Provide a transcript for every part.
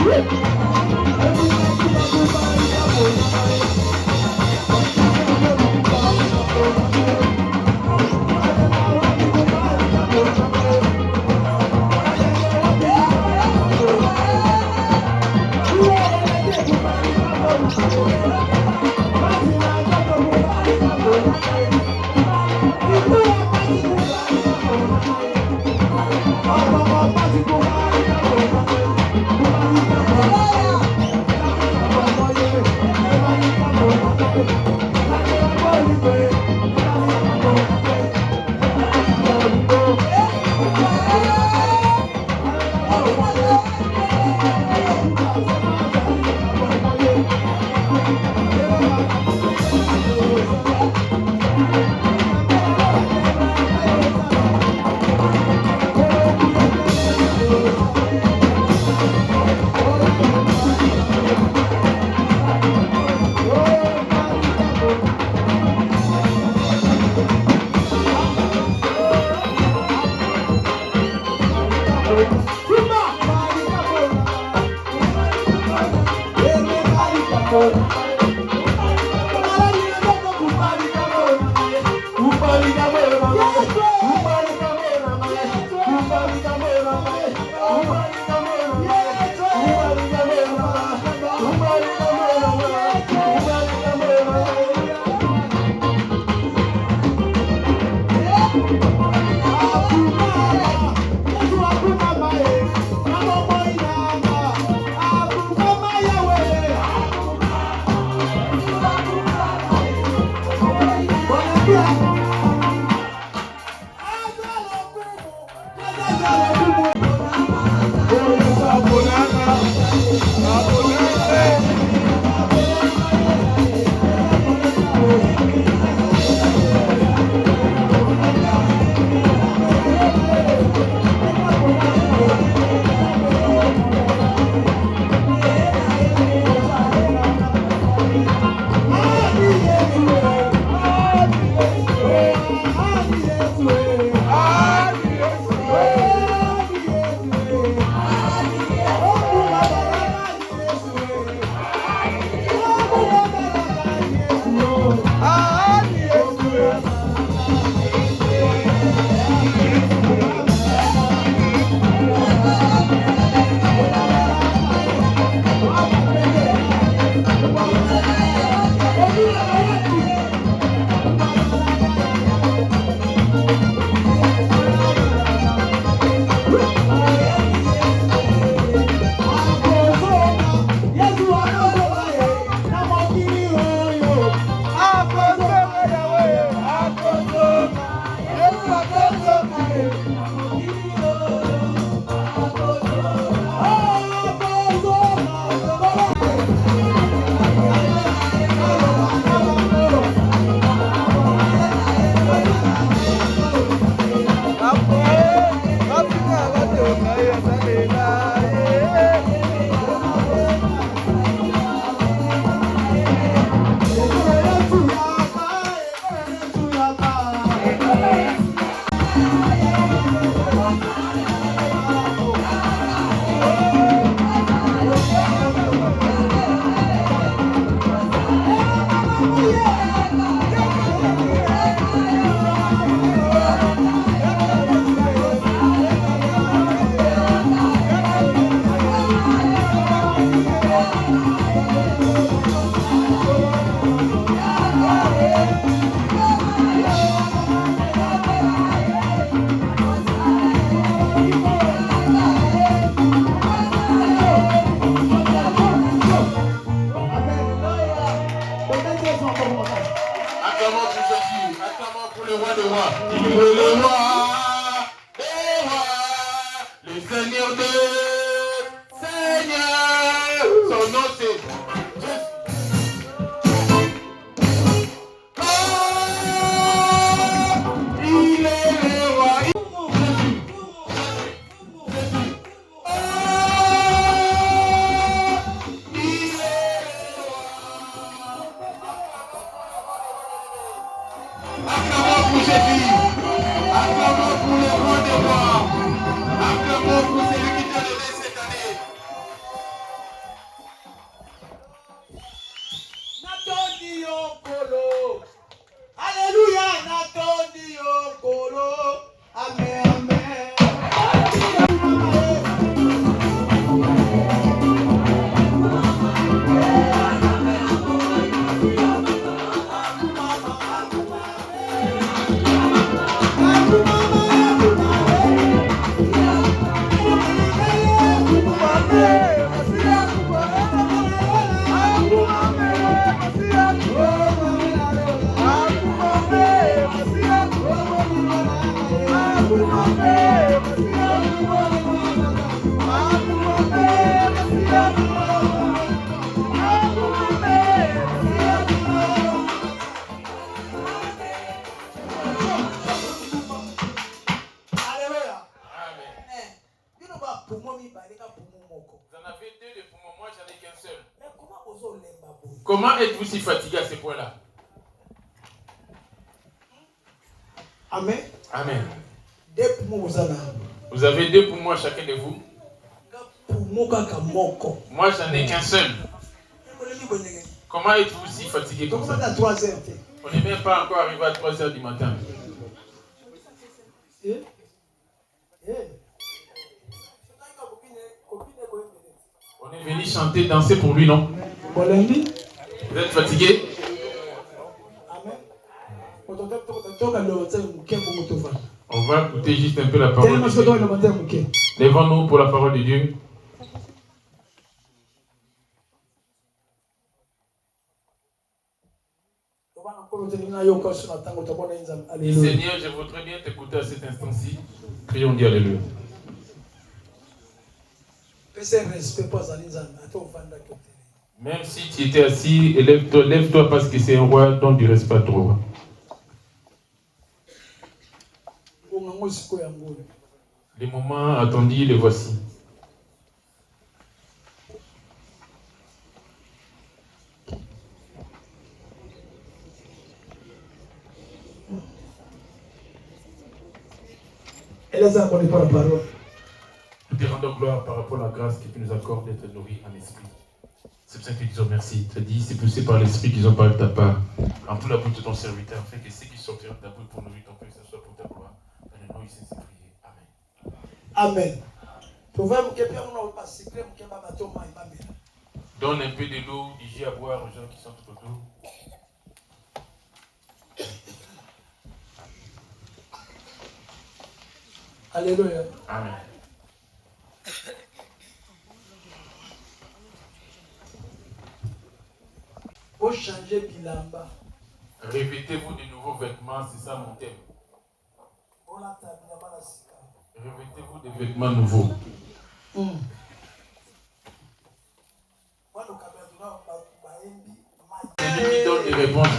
Woo! Comment êtes-vous si fatigué à ce point-là? Amen. Amen. Vous Vous avez 2 poumons chacun de vous. Moi, Moi, j'en ai qu'un seul. Comment êtes-vous si fatigué comme ça? À 3h. On n'est même pas encore arrivé à 3h du matin. On est venu chanter, danser pour lui, non? Vous êtes fatigué? On va écouter juste un peu la parole de Dieu. Lèvons-nous pour la parole de Dieu. Seigneur, je voudrais bien t'écouter à cet instant-ci. Prions Dieu, alléluia. Même si tu étais assis, lève-toi parce que c'est un roi, donne du respect à ton roi. Les moments attendus, les voici. Nous te rendons gloire par rapport à la grâce que tu nous accordes d'être nourris en esprit. C'est pour ça que nous disons merci. Tu as dit, c'est poussé par l'esprit qu'ils ont parlé de ta part. En tout la bouche de ton serviteur, afin que ceux qui sortiront de ta bouche pour nourrir ton peuple, ce soit pour ta gloire. Dans le nom de Jésus, prier. Amen. Donne un peu de l'eau, du jus à boire aux gens qui sont tout autour. Alléluia. Amen. Pour changer bilamba. Revêtez-vous de nouveaux vêtements, c'est ça mon thème. Revêtez-vous de vêtements nouveaux. C'est lui qui donne des réponses.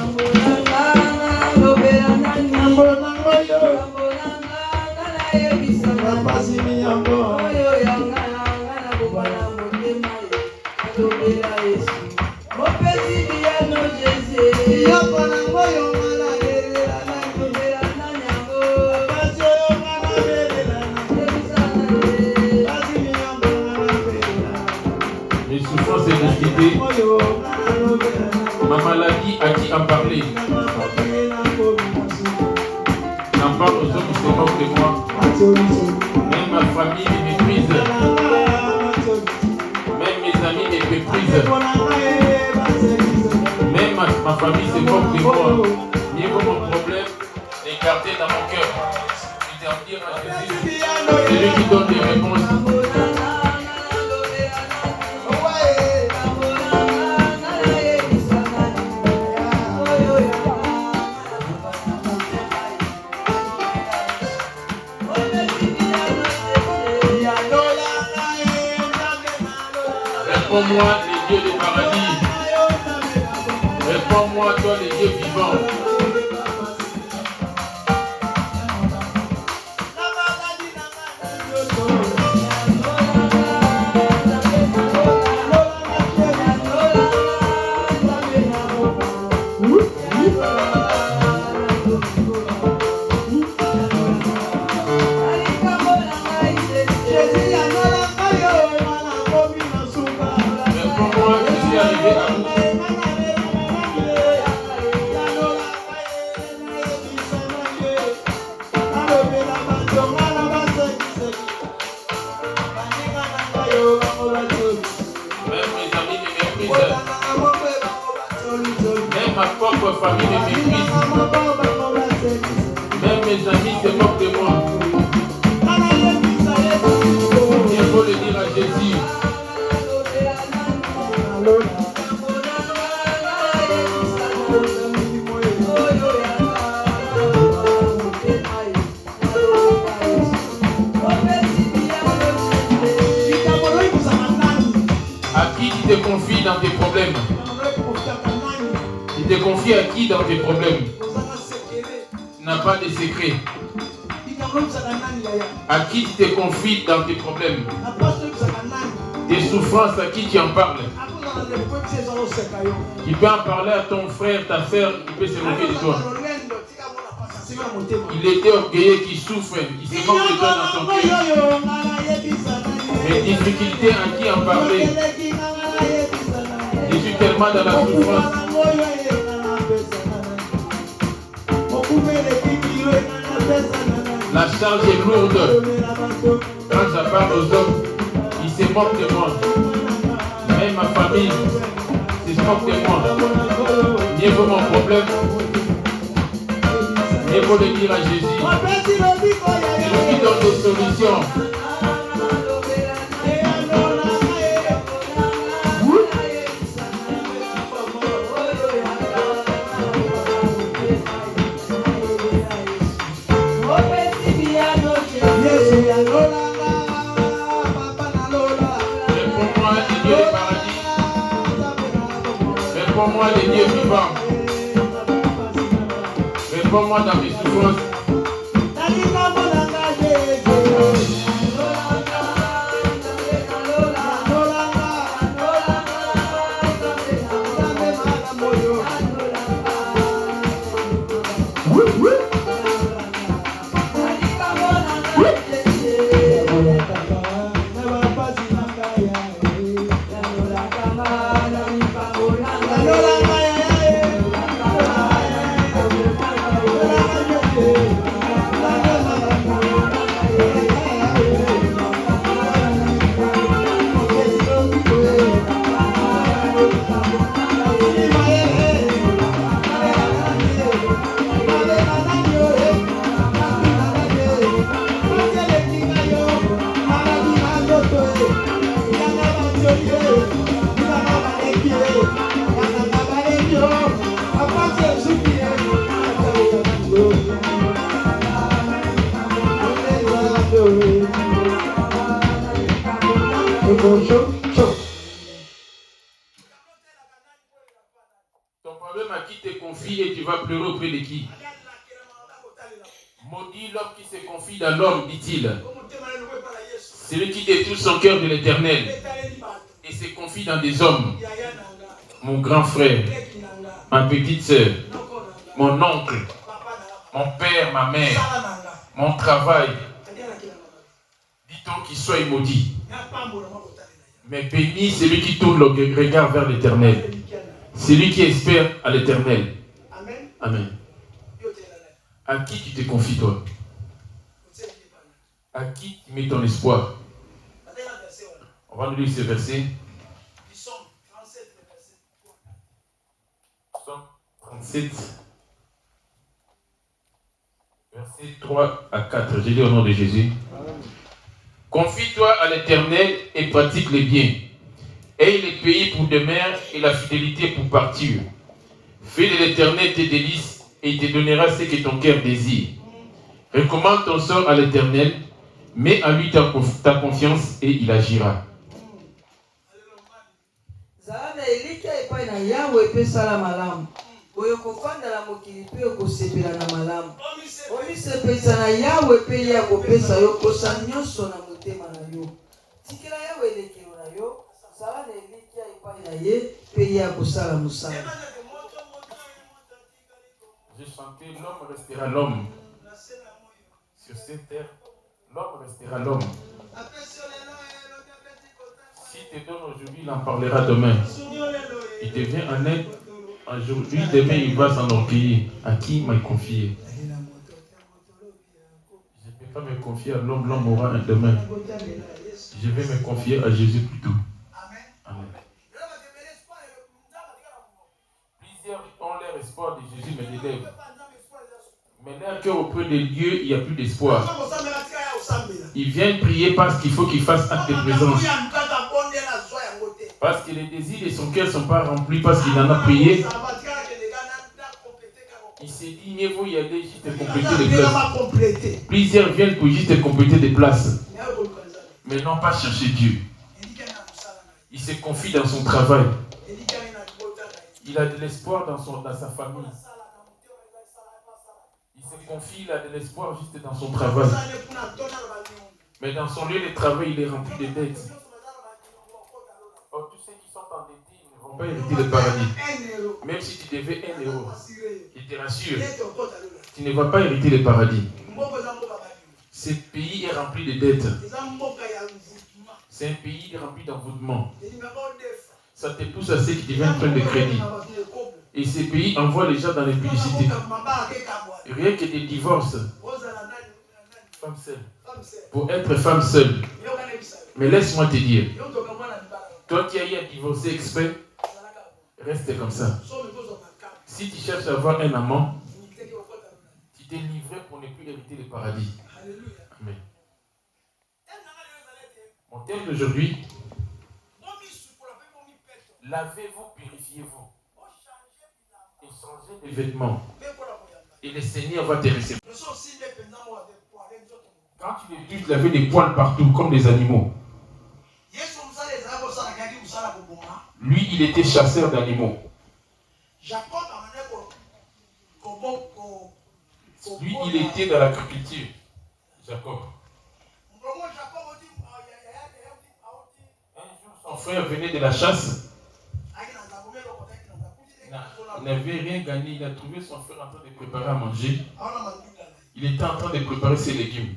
Les souffrances et difficultés, ma maladie, à qui en parler? J'en parle aux hommes qui se moquent de moi. Même ma famille me méprise. Même mes amis me méprisent. Même ma famille se moque de moi. Mieux que mon problème, l'écarter dans mon cœur. Et d'en dire à Jésus, c'est lui qui donne des réponses. Réponds-moi, les dieux des paradis. Réponds-moi, toi, les dieux vivants. Famille me méprise. Même mes amis se moquent de moi. Il faut le dire à Jésus. À qui tu te confies dans tes problèmes? Tu te confies à qui dans tes problèmes? Tu n'as pas de secret. À qui tu te confies dans tes problèmes? Tes souffrances, à qui tu en parles? Tu peux en parler à ton frère, ta soeur, qui peut se moquer de toi. Il était orgueilleux, qui souffre, il se moque de toi dans ton cœur. Les difficultés, à qui en parler? Les tellement dans la souffrance. La charge est lourde. Quand j'en parle aux hommes, ils se moquent de moi. Même ma famille se moque de moi. Mieux vaut mon problème. Mieux vaut le dire à Jésus. Il lui donne des solutions. Réponds-moi les dieux vivants. Réponds-moi dans mes souffrances. Ton problème à qui te confie et tu vas pleurer auprès de qui? Maudit l'homme qui se confie dans l'homme, dit-il. Celui qui détourne son cœur de l'Éternel et se confie dans des hommes. Mon grand frère, ma petite sœur, mon oncle, mon père, ma mère, mon travail. Dit-on qu'il soit maudit. Mais béni celui qui tourne le regard vers l'Éternel. Celui qui espère à l'Éternel. Amen. À qui tu te confies, toi? À qui tu mets ton espoir? On va nous lire ce verset. Psaume 37, verset 3 à 4. J'ai dit au nom de Jésus. Confie-toi à l'Éternel et pratique les biens. Aie les pays pour demeure et la fidélité pour partir. Fais de l'Éternel tes délices et il te donnera ce que ton cœur désire. Recommande ton sort à l'Éternel, mets en lui ta confiance et il agira. J'ai chanté l'homme restera l'homme. Sur cette terre, l'homme restera l'homme. Si te donne aujourd'hui, il en parlera demain. Il devient un être aujourd'hui, demain il va s'enorgueillir. À qui il m'a confié? Je ne peux pas me confier à l'homme, l'homme aura un demain. Je vais me confier à Jésus plutôt. Amen. Plusieurs ont leur espoir de Jésus, mais des lèvres. Mais leur cœur auprès des lieux, il n'y a plus d'espoir. Ils viennent prier parce qu'il faut qu'ils fassent acte de présence. Parce que les désirs de son cœur ne sont pas remplis parce qu'il en a prié. Il s'est dit, mieux vaut y aller juste compléter des places. Plusieurs viennent pour juste compléter des places. Mais non pas chercher Dieu. Il se confie dans son travail. Il a de l'espoir dans sa famille. Il se confie, il a de l'espoir juste dans son travail. Mais dans son lieu de travail, il est rempli de dettes. Oh, tous ceux qui sont endettés ne vont pas hériter le paradis. Même si tu devais 1 euro, je te rassure, tu ne vas pas hériter le paradis. Ce pays est rempli de dettes. C'est un pays rempli d'envoûtement. Ça te pousse à ce qui devient un train de crédit. Et ces pays envoient les gens dans les publicités. Rien que des divorces. Femme seule. Pour être femme seule. Mais laisse-moi te dire, toi qui as eu à divorcer exprès, reste comme ça. Si tu cherches à avoir un amant, tu t'es livré pour ne plus hériter le paradis. Amen. Mon thème d'aujourd'hui, lavez-vous, purifiez-vous. Et changez de vêtements. Et le Seigneur va te recevoir. Quand tu les touches, laver des poils partout, comme des animaux. Lui, il était chasseur d'animaux. Lui, il était dans l'agriculture. Jacob. Un jour, son frère venait de la chasse. Il n'avait rien gagné. Il a trouvé son frère en train de préparer à manger. Il était en train de préparer ses légumes.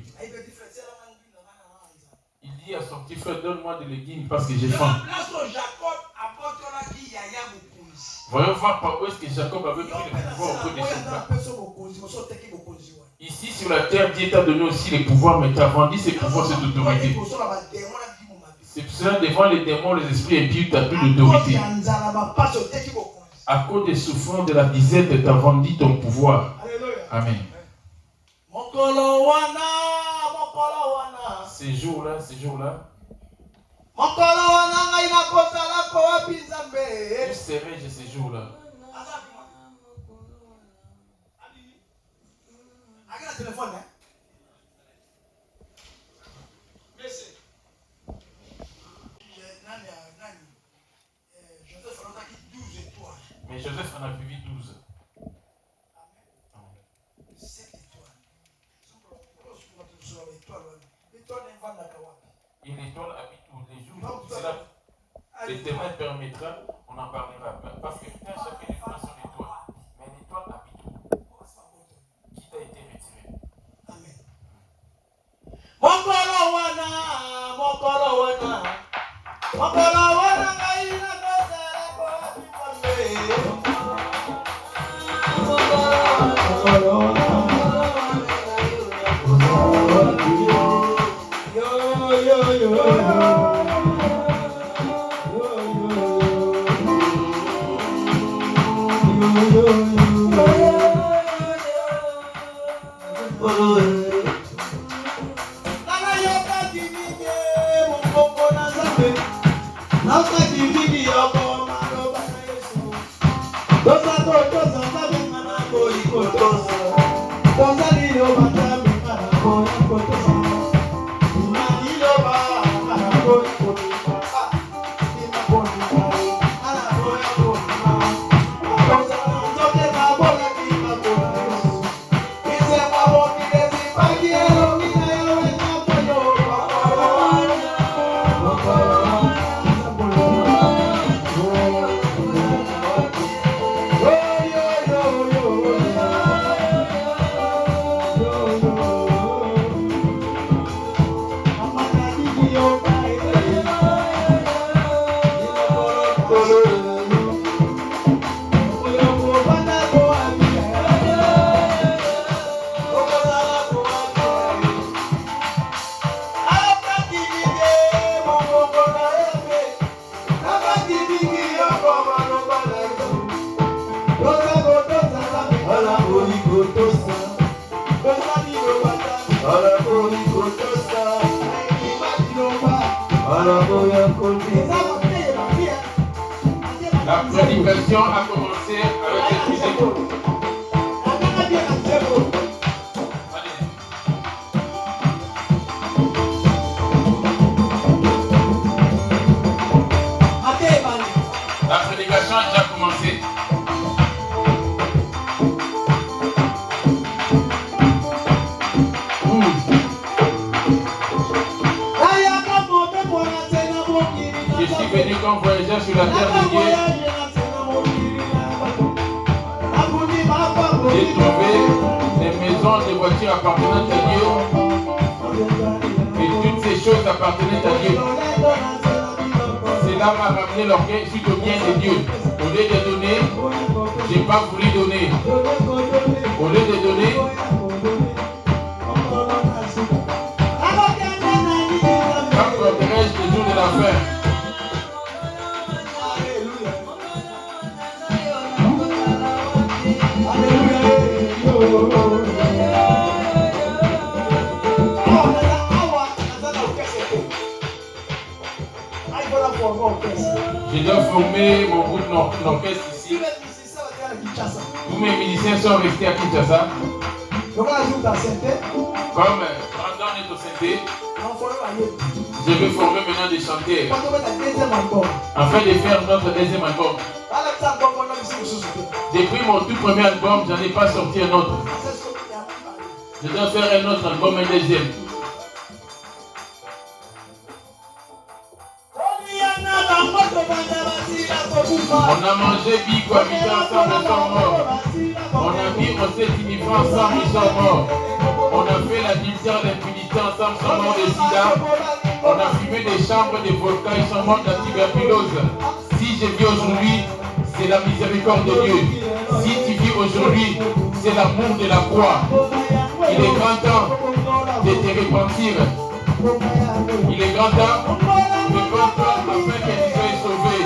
Il dit à son petit frère, donne-moi des légumes parce que j'ai faim. Voyons voir par où est-ce que Jacob avait pris le pouvoir auprès de son père. Ici sur la terre, Dieu t'a donné aussi les pouvoirs, mais tu as vendu ces pouvoirs, cette autorité. C'est pour cela, devant les démons, les esprits impies, tu n'as plus d'autorité. À cause des souffrances de la disette, tu as vendu ton pouvoir. Amen. Ces jours-là, où serais-je ces jours-là? Mais Joseph en a suivi 12. Et l'étoile habite tous les jours. C'est là. Le témoin permettra, on en parlera. Parce que tout un chacun est sur l'étoile. Mais l'étoile habite où? Qui t'a été retiré. Amen. La prédication a commencé avec cette musique. La prédication a déjà commencé. Je suis venu comme voyageur sur la terre de Dieu. J'ai trouvé des maisons, des voitures appartenant à Dieu. Et toutes ces choses appartenaient à Dieu. C'est cela m'a ramené l'orgueil suite au bien de Dieu. Au lieu de donner, je n'ai pas voulu donner. Au lieu de donner, quand protège le jour de la fin. Je dois former mon groupe d'orchestre ici. Tous mes musiciens sont restés à Kinshasa. Comme pendant notre synthé, je vais former maintenant des chanteurs afin de faire notre deuxième album. Depuis mon tout premier album, je n'en ai pas sorti un autre. Je dois faire un autre album, un deuxième. On a mangé big quoi, mis ensemble, ils sont morts. On a mis, on s'est unifié ensemble, ils sont morts. On a fait la division d'impunité ensemble, ils sont morts de sida. On a fumé des chambres, des volcans, ils sont morts de la tuberculose. Si je vis aujourd'hui, c'est la miséricorde de Dieu. Si tu vis aujourd'hui, c'est l'amour de la croix. Il est grand temps de te repentir. Il est grand temps de prendre afin que tu sois sauvé.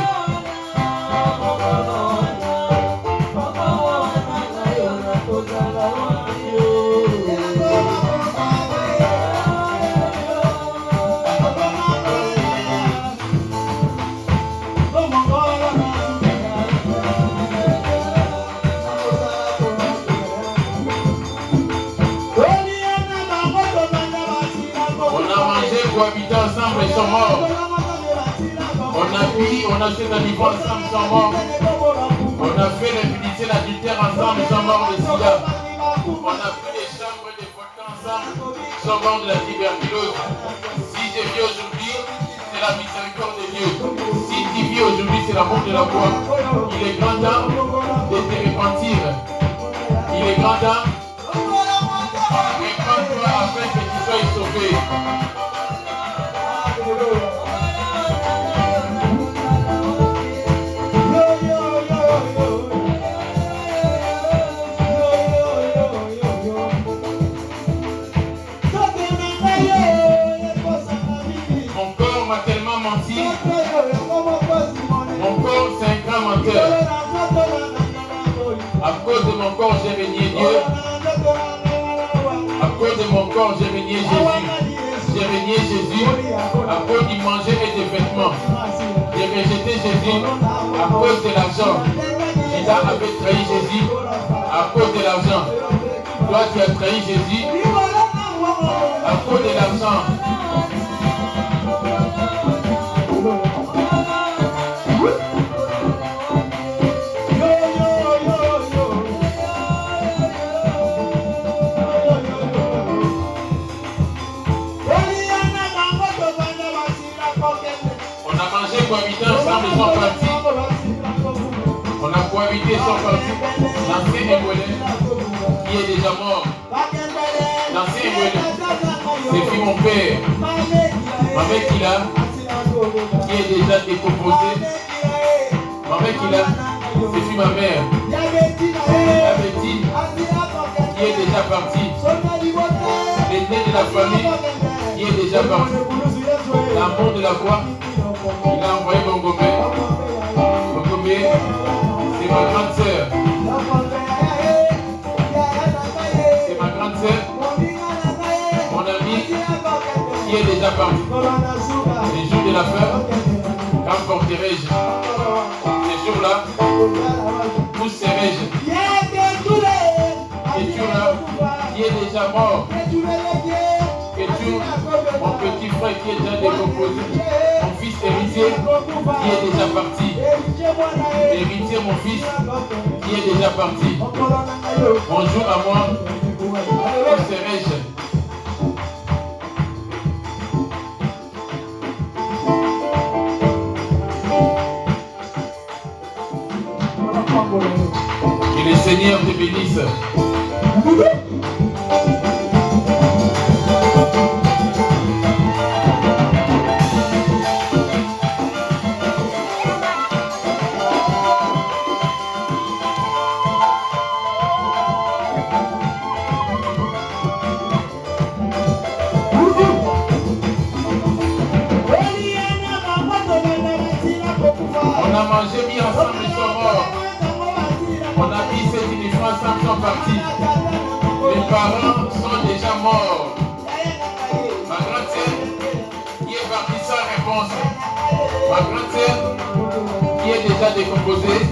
Cohabiter ensemble, ils sont morts. On a pris, on a fait la vie ensemble, ils sont morts. On a fait l'impunité, l'adultère ensemble, ils sont morts de sida. On a pris les chambres des volcans ensemble, ils sont morts de la tuberculose. Si je vis aujourd'hui, c'est la miséricorde de Dieu. Si tu vis aujourd'hui, c'est l'amour de la foi. Il est grand temps de te repentir. Il est grand temps de reprendre-toi afin que tu sois sauvé. Mon corps m'a tellement menti. Mon corps, c'est un grand menteur. À cause de mon corps, j'ai renié Dieu. À cause de mon corps, j'ai renié Jésus. J'ai renié Jésus à cause du manger et des vêtements. J'ai rejeté Jésus à cause de l'argent. Judas avait trahi Jésus à cause de l'argent. Toi, tu as trahi Jésus à cause de l'argent. Cohabiter ensemble, ils sont partis. On a cohabité, ils sont partis. L'ancien Ébouélé, qui est déjà mort. L'ancien Ébouélé, c'est fut mon père. Ma mère Kila, qui est déjà décomposée. Ma mère Kila, c'est fut ma mère. La Betty, qui est déjà partie. L'aîné de la famille, qui est déjà parti. L'amour de la foi. Il a envoyé Bongomé. Bongomé, c'est ma grande sœur. C'est ma grande sœur. Mon ami qui est déjà parti. Les jours de la fin, quand porterai-je ces jours-là, où serai-je? Et tu là, qui est déjà mort. Et tu, mon petit frère qui est déjà décomposé. Mon fils héritier qui est déjà parti. Héritier, mon fils qui est déjà parti. Bonjour à moi. Où serai-je? Que le Seigneur te bénisse. On a mangé, mis ensemble, ils sont morts. On a mis ces uniformes ensemble, ils sont partis. Mes parents sont déjà morts. Ma grande sœur qui est partie sans réponse. Ma grande sœur qui est déjà décomposée.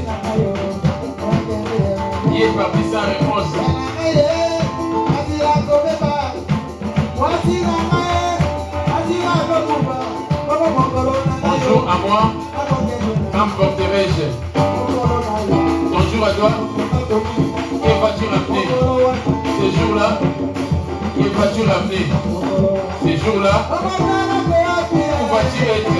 Qui est partie sans réponse. Bonjour à moi. Qu'emporterai-je? Bonjour à toi. Que vas-tu ramener? Ces jours-là, que vas-tu ramener? Ces jours-là, où vas-tu être?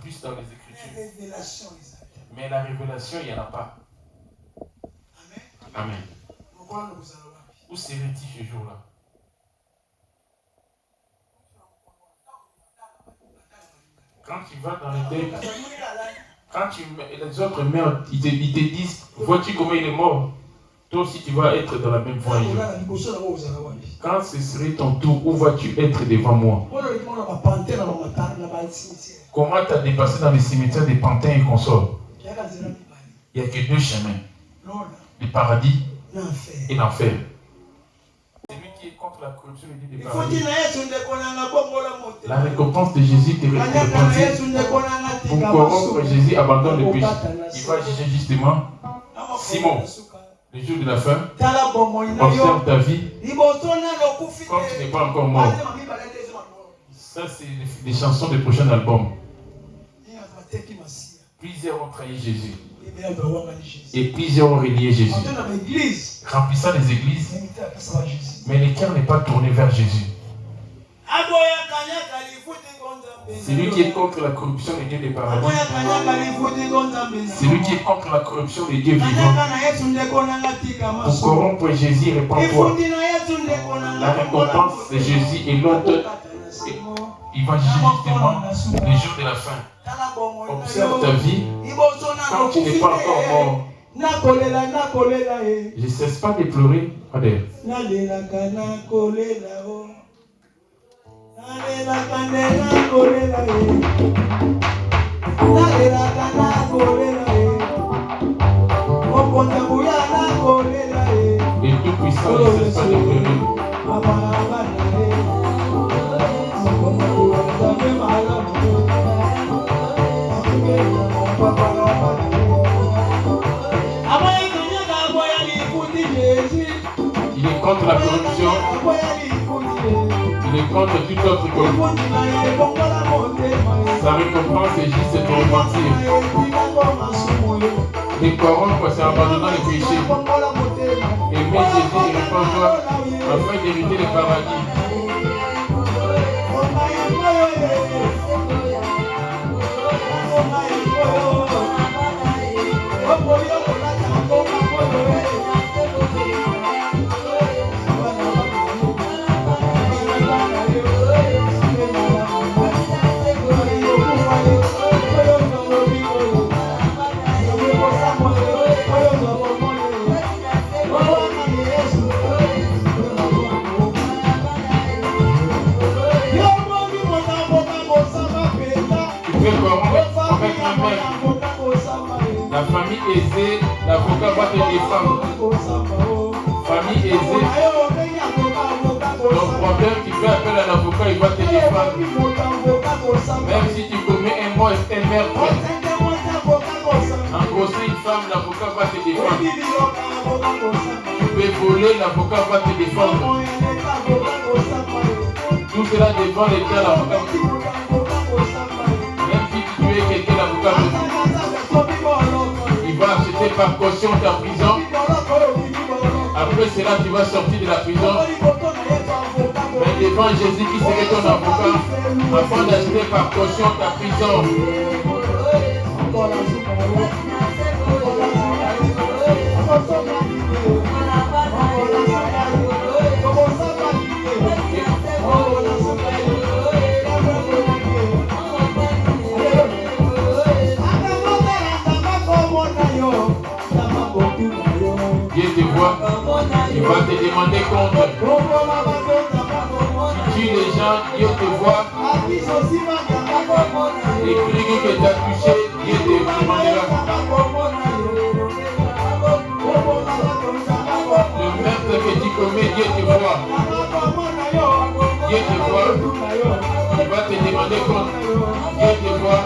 Plus dans les Écritures. Mais la révélation, il n'y en a pas. Amen. Où serais-tu ce jour-là? Quand tu vas dans le deuil, quand les autres meurent, ils te disent, vois-tu comment il est mort? Toi aussi, tu vas être dans la même voie. Quand ce serait ton tour, où vas-tu être devant moi? Comment tu as dépassé dans les cimetières des pantins et consorts? Il n'y a que deux chemins. Le paradis et l'enfer. Celui qui est contre la corruption et dit le paradis. La récompense de Jésus te repentir. Pour corrompre Jésus, abandonne le péché. Il va juger justement Simon. Le jour de la fin, observe ta vie comme tu n'es pas encore mort. Ça, c'est les chansons du prochain album. Plusieurs ont trahi Jésus. Et plusieurs ont relié Jésus. Remplissant les églises, mais le cœur n'est pas tourné vers Jésus. Celui qui est contre la corruption des dieux des paradis. Celui qui est contre la corruption des dieux vivants. Pour corrompre Jésus, répands-toi. La récompense de Jésus et l'autre, il va juger justement les jours de la fin. Observe ta vie quand tu n'es pas encore mort. Je ne cesse pas de pleurer. Adèle. Et tout puissant ne cesse pas de pleurer. Il est contre la corruption. Il est contre toute autre corruption. Sa récompense est juste de repentir. Les corrompre, c'est abandonnant le péché. Aimer Jésus et répandre-toi afin d'hériter le paradis. famille aisée, l'avocat va te défendre. Famille aisée, ton problème, tu fais appel à l'avocat, il va te défendre. Même si tu commets un meurtre, en grossant une femme, l'avocat va te défendre. Tu peux voler, l'avocat va te défendre. Tout cela devant l'État, l'avocat. Même si tu tues quelqu'un, l'avocat va te défendre. Il va acheter par caution ta prison. Après cela, tu vas sortir de la prison. Mais devant Jésus qui serait ton avocat, afin d'acheter par caution ta prison. Dieu te voit, il va te demander compte. Tu tues les gens, Dieu te voit. Les cris que tu as touchés, Dieu te demandera. Le meurtre que tu commets, Dieu te voit. Dieu te voit. Il va te demander compte. Dieu te voit.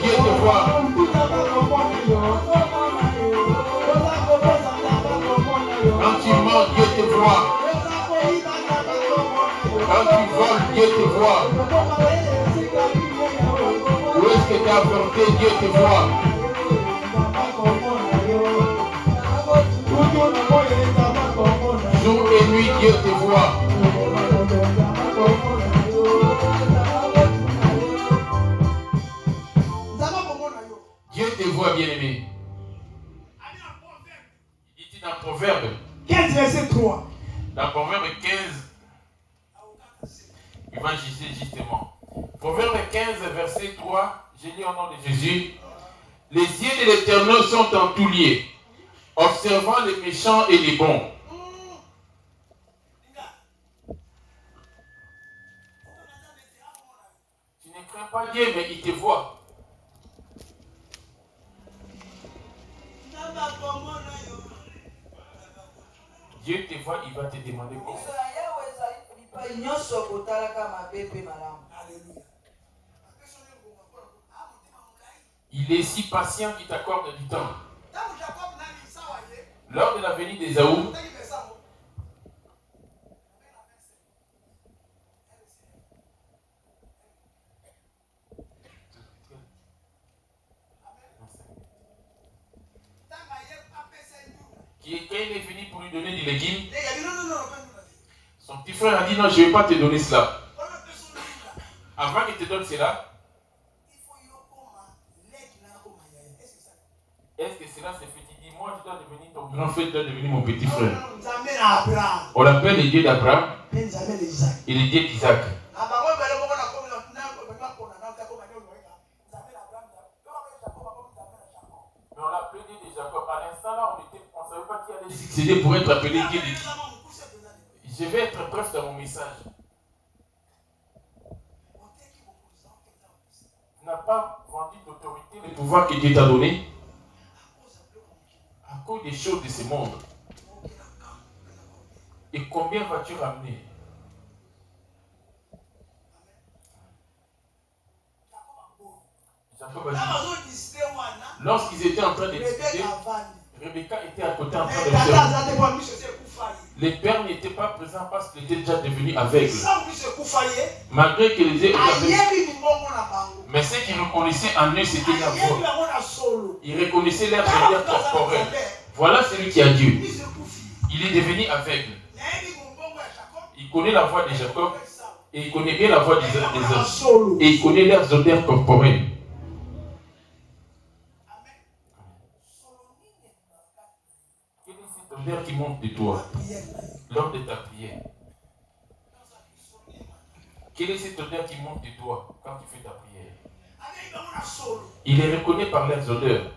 Dieu te voit. Quand tu mens, Dieu te voit. Quand tu voles, Dieu te voit. Où est-ce que tu as porté, Dieu te voit. Jour et nuit, Dieu te voit. Dieu te voit, bien-aimé. Il dit dans Proverbe 15, verset 3. Dans Proverbe 15, il va juger justement. Proverbe 15, verset 3, je lis au nom de Jésus. Les yeux de l'Éternel sont en tout lieu, observant les méchants et les bons. Tu ne crains pas Dieu, mais il te voit. Dieu te voit, il va te demander quoi. Il est si patient qu'il t'accorde du temps. Lors de la venue d'Ésaü, quand il est venu pour lui donner des légumes, son petit frère a dit non, je ne vais pas te donner cela. Avant qu'il te donne cela, est-ce que cela se fait? Il dit, moi je dois devenir ton grand frère, tu dois devenir mon petit frère. On l'appelle le Dieu d'Abraham et le Dieu d'Isaac. Mais on l'appelait Dieu de Jacob. À l'instant là, on ne savait pas qui allait succéder pour être appelé Dieu de qui. Je vais être bref dans mon message. Tu n'as pas vendu l'autorité, le pouvoir que Dieu t'a donné à cause des choses de ce monde. Et combien vas-tu ramener? Jacob a dit, lorsqu'ils étaient en train de discuter, Rebecca était à côté en train de faire. Les pères n'étaient pas présents parce qu'ils étaient déjà devenus aveugles. Malgré que les yeux étaient aveugles. Mais ce qu'ils reconnaissaient en eux, c'était la voix. Ils reconnaissaient leur odeur corporelle. Voilà celui qui a Dieu. Il est devenu aveugle. Il connaît la voix de Jacob et il connaît bien la voix des hommes. Et il connaît leurs odeurs corporelles. Quelle est cette odeur qui monte de toi lors de ta prière? Quelle est cette odeur qui monte de toi quand tu fais ta prière? Il les reconnaît par leurs odeurs.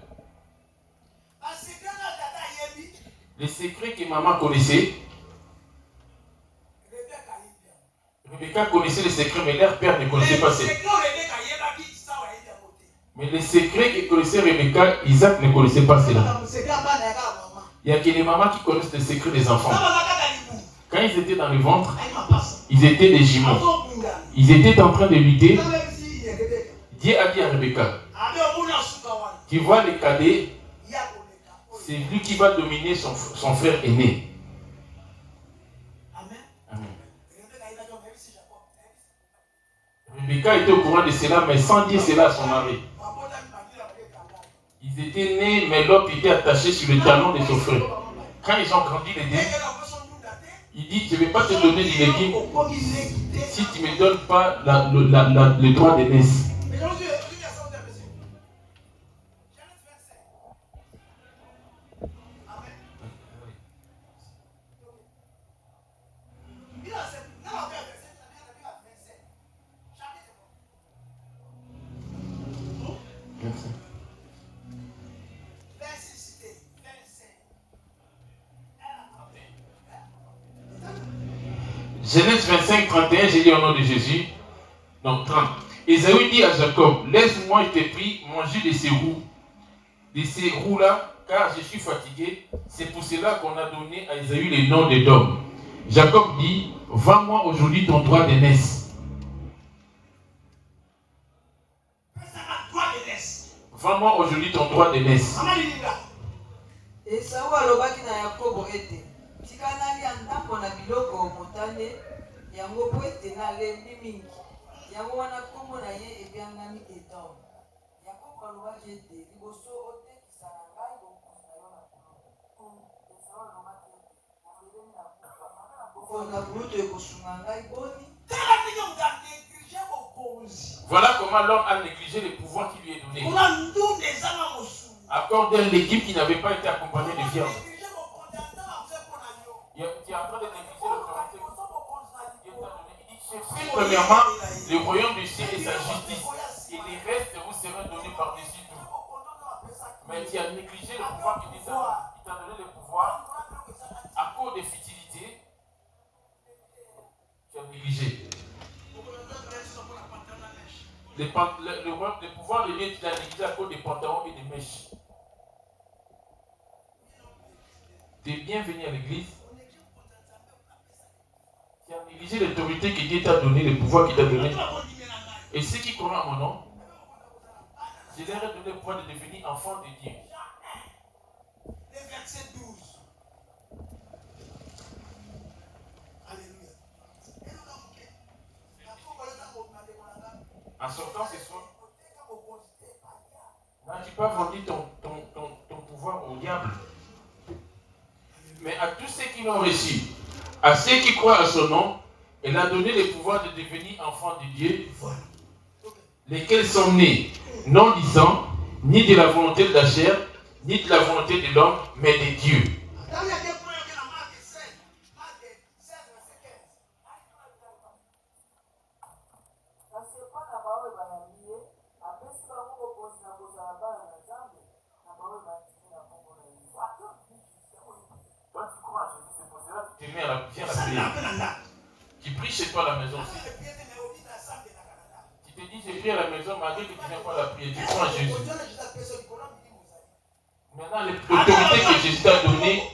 Les secrets que maman connaissait, Rebecca connaissait les secrets, mais leur père ne connaissait pas ces secrets. Mais les secrets que connaissait Rebecca, Isaac ne connaissait pas cela. Il n'y a que les mamans qui connaissent les secrets des enfants. Quand ils étaient dans le ventre, ils étaient des jumeaux. Ils étaient en train de lutter. Dieu a dit à Rebecca, tu vois les cadets, c'est lui qui va dominer son frère aîné. Amen. Rebecca était au courant de cela, mais sans dire cela à son mari. Ils étaient nés, mais l'homme était attaché sur le talon de son frère. Quand ils ont grandi les deux, il dit, je ne vais pas te donner du légume si tu ne me donnes pas le droit d'aînesse. Genèse 25, 31, j'ai dit au nom de Jésus. Donc 30. Ésaü dit à Jacob, laisse-moi, je te prie, manger de ces roues-là, car je suis fatigué. C'est pour cela qu'on a donné à Ésaü le nom d'Édom. Jacob dit, vends-moi aujourd'hui ton droit d'aînesse. Vends-moi aujourd'hui ton droit d'aînesse. Esau alobaki na Yakobo ete tikanali andambo na biloko motane yango po ete nalembi mingi yango wana kombo na ye ebyangami Edom. Yakobo alobaki ete liboso otekisa na ngai bokusi na yo na kulo. Esau alobaki ete omelemi na kufa na bulutu ekosunga ngai boni. Voilà comment l'homme a négligé le pouvoir qui lui est donné. Accorde l'équipe qui n'avait pas été accompagnée de viande. Tu es en train de négliger l'autorité. Il dit, cherchez premièrement le royaume du ciel et sa justice. Et les restes vous seront donnés par-dessus tout. Mais tu as négligé le pouvoir qui t'a donné le pouvoir. À cause des futilités, tu as négligé. Le pouvoir de Dieu, tu l'as négligé à cause des pantalons et des mèches. Tu es bienvenu à l'église. Tu as négligé l'autorité que Dieu t'a donné, le pouvoir qu'il t'a donné. Et ceux qui croient à mon nom, je leur ai donné le pouvoir de devenir enfants de Dieu. Le verset 12. En sortant ce soir, n'as-tu pas vendu ton pouvoir au diable? Mais à tous ceux qui l'ont reçu, à ceux qui croient à son nom, il a donné le pouvoir de devenir enfants de Dieu, lesquels sont nés, non du sang, ni de la volonté de la chair, ni de la volonté de l'homme, mais de Dieu. Tu pries chez toi à la maison aussi. Tu te dis, je prie à la maison, malgré que tu n'aimes pas la prière. Tu crois en Jésus. Maintenant, l'autorité que Jésus t'a donnée,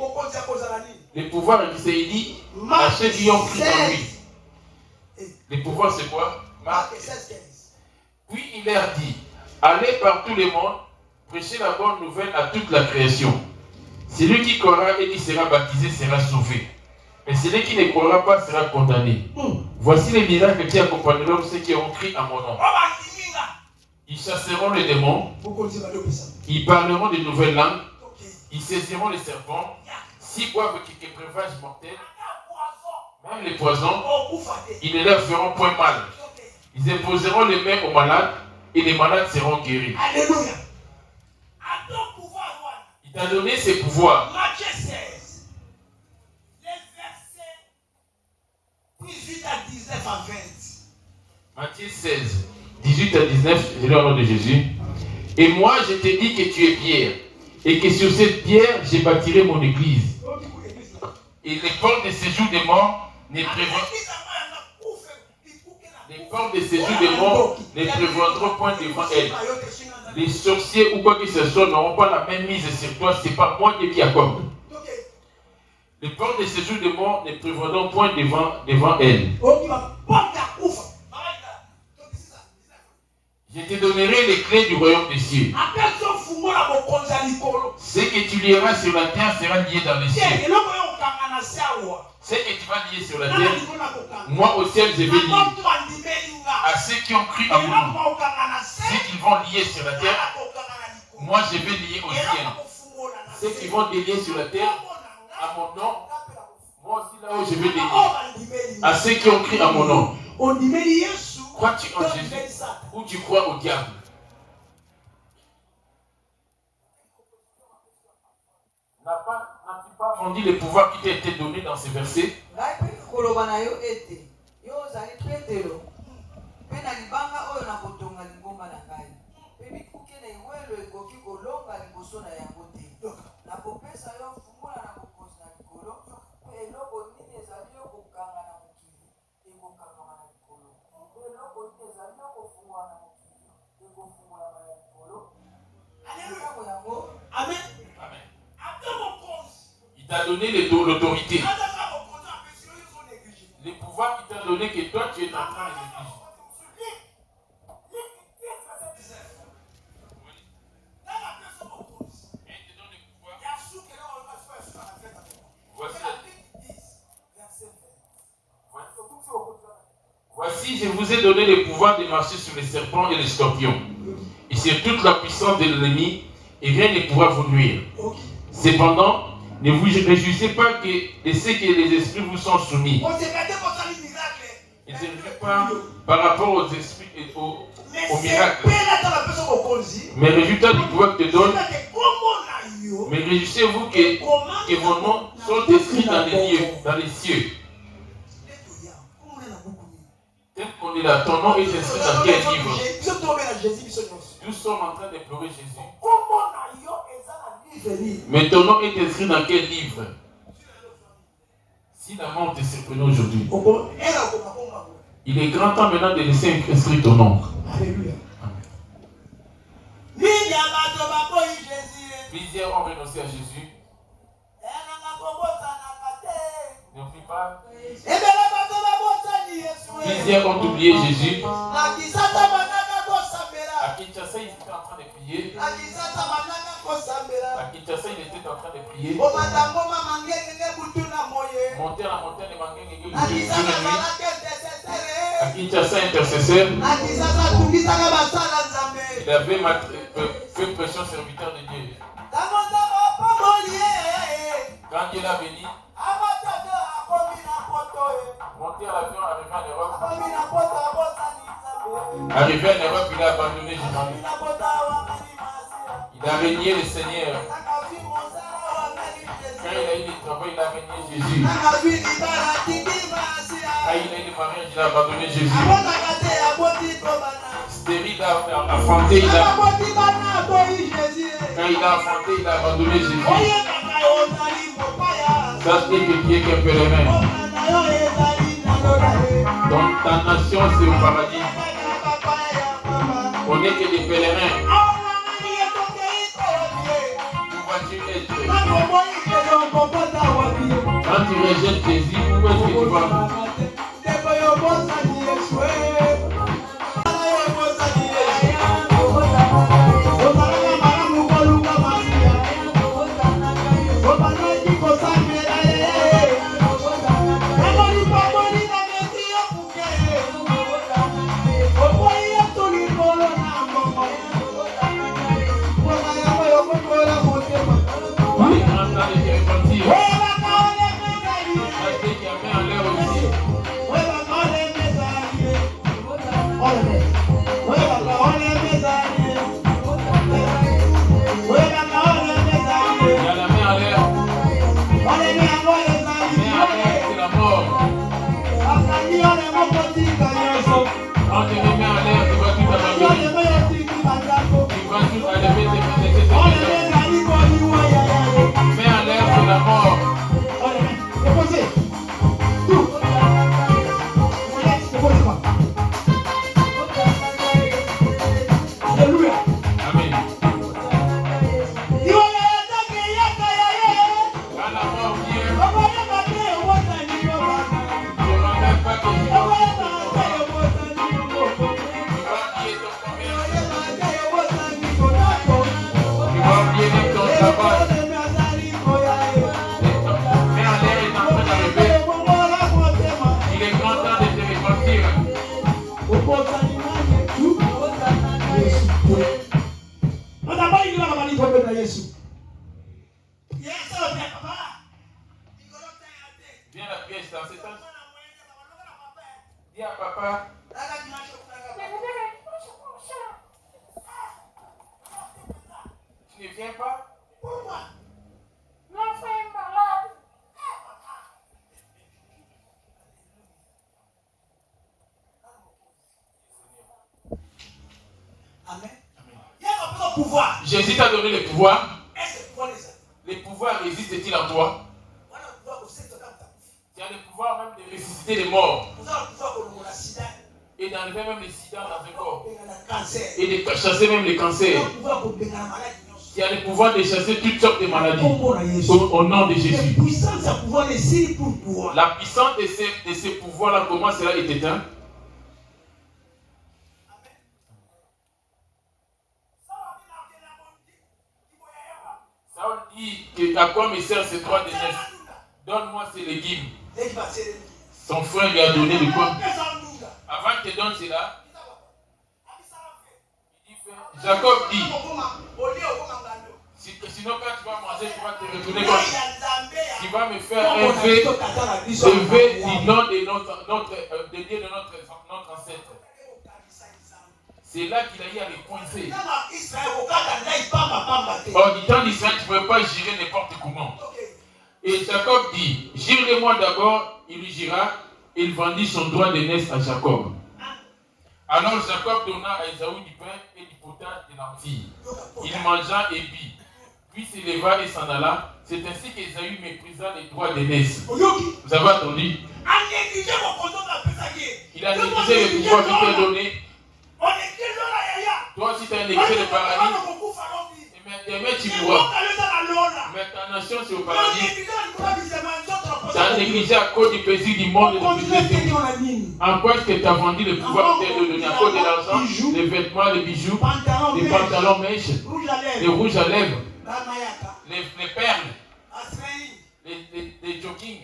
le pouvoir, il dit à ceux qui ont cru en lui. Le pouvoir, c'est quoi? Marc 16. Puis il leur dit, allez par tout le monde, prêchez la bonne nouvelle à toute la création. Celui qui croira et qui sera baptisé sera sauvé. Mais celui qui ne croira pas sera condamné. Voici les miracles qui accompagneront ceux qui ont crié à mon nom. Ils chasseront les démons. Ils parleront de nouvelles langues. Ils saisiront les serpents. S'ils boivent quelques breuvages mortels, même les poisons, ils ne leur feront point mal. Ils imposeront les mains aux malades et les malades seront guéris. Alléluia. Il t'a donné ses pouvoirs. Matthieu 16, les versets 18 à 19 à 20. Matthieu 16, 18 18 à 19, je lis au nom de Jésus. Et moi, je te dis que tu es Pierre, et que sur cette pierre, j'ai bâtirai mon église. Et les portes de séjour des morts ne prévaudront point devant elle. Les sorciers ou quoi que ce soit n'auront pas la même mise sur toi, c'est pas moi qui accorde. Les portes de séjour des morts ne prévaudront point devant elle. Je te donnerai les clés du royaume des cieux. Ce que tu lieras sur la terre sera lié dans les cieux. Ce que tu vas lier sur la terre, moi au ciel je vais lier. À ceux qui ont cru à mon nom, ceux qui vont lier sur la terre, moi je vais lier au ciel. Ceux qui vont délier sur la terre, à mon nom, moi aussi là où je vais délier. À ceux qui ont cru à mon nom. Crois-tu en Jésus ou tu crois au diable? N'as-tu pas vendu les pouvoirs qui t'ont été donnés dans ces versets? Amen. Il t'a donné l'autorité. Les pouvoirs qu'il t'a donné que toi tu es en train de négliger. Voici, je vous ai donné le pouvoir de marcher sur les serpents et les scorpions, et sur toute la puissance de l'ennemi, et rien ne pourra vous nuire. Cependant, ne vous réjouissez pas de ce que les esprits vous sont soumis. Et ne réjouissez pas par rapport aux esprits et aux miracles. Mais résultat du pouvoir que te donne. Mais réjouissez-vous que vos noms sont écrits dans les cieux. Tel qu'on est là, ton nom est inscrit dans quel livre? Nous sommes en train de pleurer Jésus. Mais ton nom est inscrit dans quel livre? Si la mort te surprenait aujourd'hui, il est grand temps maintenant de laisser inscrire ton nom. Alléluia. Plusieurs ont renoncé à Jésus. N'oublie pas. Plusieurs ont oublié Jésus. À Kinshasa, ils étaient en train de prier. À Kinshasa, ils étaient en train de prier. Monter la montagne de Mangenge. À Kinshasa, intercesseur. Il avait fait pression serviteur de Dieu. Quand Dieu l'a béni, monter à l'avion, arrivé en Europe, il a abandonné Jésus. Il a régné le Seigneur. Quand il a eu du travail, il a régné Jésus. Quand il a eu du mariage, il a abandonné Jésus. Stérile a affronté, quand il a affronté, il a abandonné Jésus. Ça c'est que Dieu qui est pèlerin. Donc ta nation c'est au paradis. On n'est que des pèlerins. Où vas-tu être? Quand tu rejettes Jésus, où est-ce que tu vas? Quand tu me mets en l'air, tu vas tout abandonner. Viens la pièce dans cet âge. Dis à papa. Tu ne viens pas? Pourquoi? L'enfant est malade. Amen. Il y a un pouvoir. Jésus t'a donné le pouvoir. Est-ce que le pouvoir les a? Les pouvoirs résistent-ils en toi? Tu as le pouvoir même de ressusciter les morts. Et d'enlever même les sida dans un corps. Et de chasser même les cancers. Tu as le pouvoir de chasser toutes sortes de maladies. Au nom de Jésus. La puissance de ces pouvoirs-là, comment cela est éteint? Saul dit que à quoi me sert ces trois déesses? Donne-moi ces légumes. Son frère lui a donné de quoi? Avant qu'il te donne cela, il dit, Jacob dit, sinon quand tu vas manger, tu vas te retourner comme tu vas me faire un vœu du nom de Dieu de notre ancêtre. C'est là qu'il a eu à les coincer. Or, du temps d'Israël, tu ne pouvais pas gérer n'importe comment. Et Jacob dit, jure-le-moi d'abord, il lui jura, et il vendit son droit d'aînesse à Jacob. Alors Jacob donna à Ésaü du pain et du potage de lentilles. Il mangea et but, puis s'éleva et s'en alla. C'est ainsi qu'Ésaü méprisa les droits d'aînesse. Vous avez entendu? Il a négligé le pouvoir qu'il t'a donné. Toi aussi tu as négligé le paradis. Et maintenant tu vois. Mais ta nation c'est au paradis. Tu as négligé à cause du plaisir du monde et du plaisir. En quoi est-ce que tu as vendu le pouvoir que tu as donné? À cause de l'argent, les vêtements, les bijoux, les pantalons mèches, les rouges à lèvres, les perles, les jogging,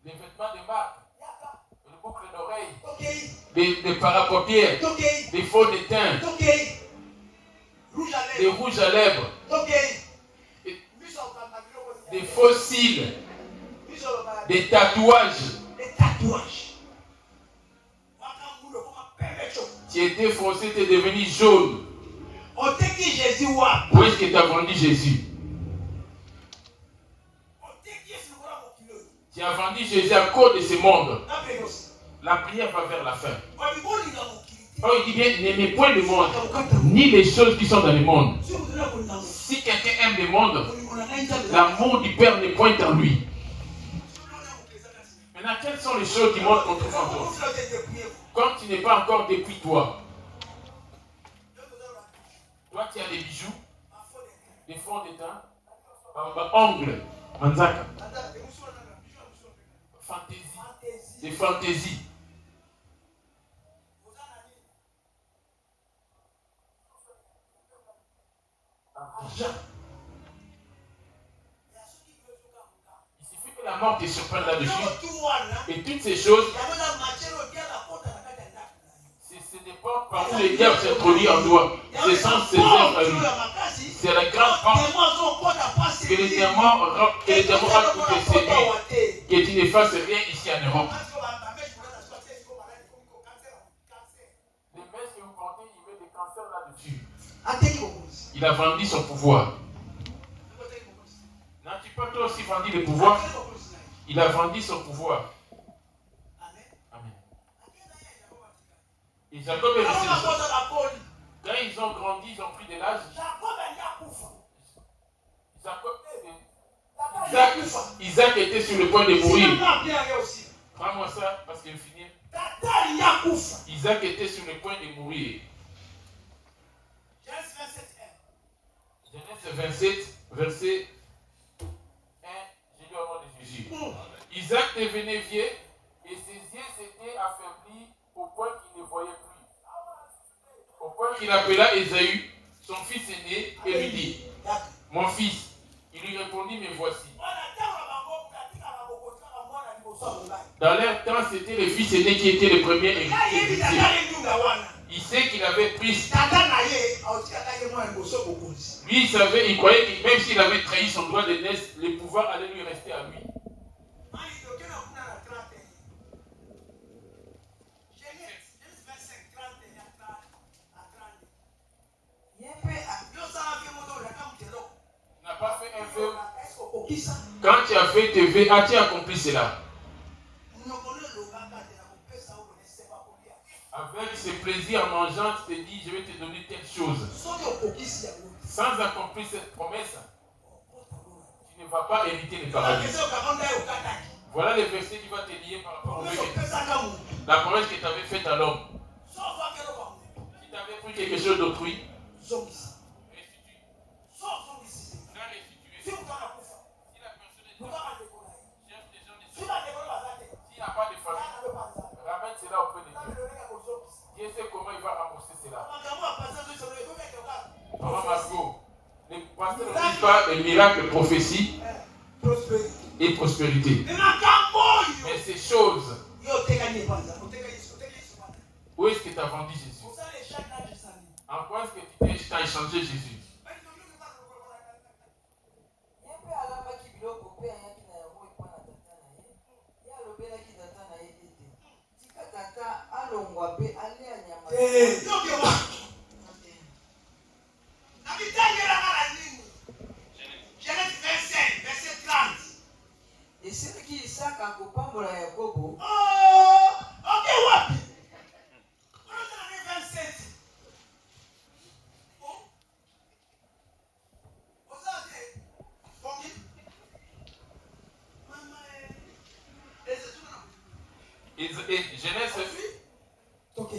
les vêtements de marque, les boucles d'oreilles, des parapaupières, des faux de teint, des rouges à lèvres, des faux cils, des tatouages. Tu étais foncé, tu es devenu jaune. Où est-ce que tu as vendu Jésus? Tu as vendu Jésus à cause de ce monde. La prière va vers la fin. Oh, il dit bien, n'aimez point le monde, ni les choses qui sont dans le monde. Si quelqu'un aime le monde, l'amour du Père n'est point en lui. Maintenant, quelles sont les choses qui montrent contre toi? Comme tu n'es pas encore depuis toi. Toi, tu as des bijoux, des fonds de teint, ongles, manzaka, fantaisie, des fantaisies. Il suffit que la mort te surprenne là-dessus. Et toutes ces choses, c'est des portes par où les diables s'introduisent en toi. Ce sont ses œuvres à lui. C'est la grande porte que les démons rentrent pour te séduire. Que tu ne fasses rien ici en Europe. Les messes que vous portez, il met des cancers là-dessus. Il a vendu son pouvoir. N'as-tu pas toi aussi vendu le pouvoir? Il a vendu son pouvoir. Amen. Et Jacob est resté. Quand ils ont grandi, ils ont pris de l'âge. Isaac était sur le point de mourir. Prends-moi ça parce qu'il finit. Isaac était sur le point de mourir. Genèse 27, verset 1, j'ai lu au nom de Jésus. Isaac devenait vieux et ses yeux s'étaient affaiblis au point qu'il ne voyait plus. Au point qu'il appela Ésaü, son fils aîné, et lui dit, mon fils. Il lui répondit, me voici. Dans leur temps, c'était le fils aîné qui était le premier héritier. Il sait qu'il avait pris. Lui, il savait, il croyait que même s'il avait trahi son droit d'aînesse, le pouvoir allait lui rester à lui. Quand tu as fait tes vœux, as-tu accompli cela? Avec ce plaisir mangeant, tu te dis, je vais te donner telle chose. Sans accomplir cette promesse, tu ne vas pas hériter le paradis. Voilà le verset qui va te lier par rapport au vœu. La promesse que tu avais faite à l'homme. Si tu avais pris quelque chose d'autrui, Dieu sait comment il va rembourser cela. Maman Margot, les pasteurs ne disent pas les miracles, prophéties et prospérité. Mais ces choses, où est-ce que tu as vendu Jésus? En quoi est-ce que tu as échangé Jésus? Genèse 25, verset 30. Et c'est qui Isaac a coupé pour Yakobo. Oh, ok, wapi. On est dans 27. Genèse. Ok.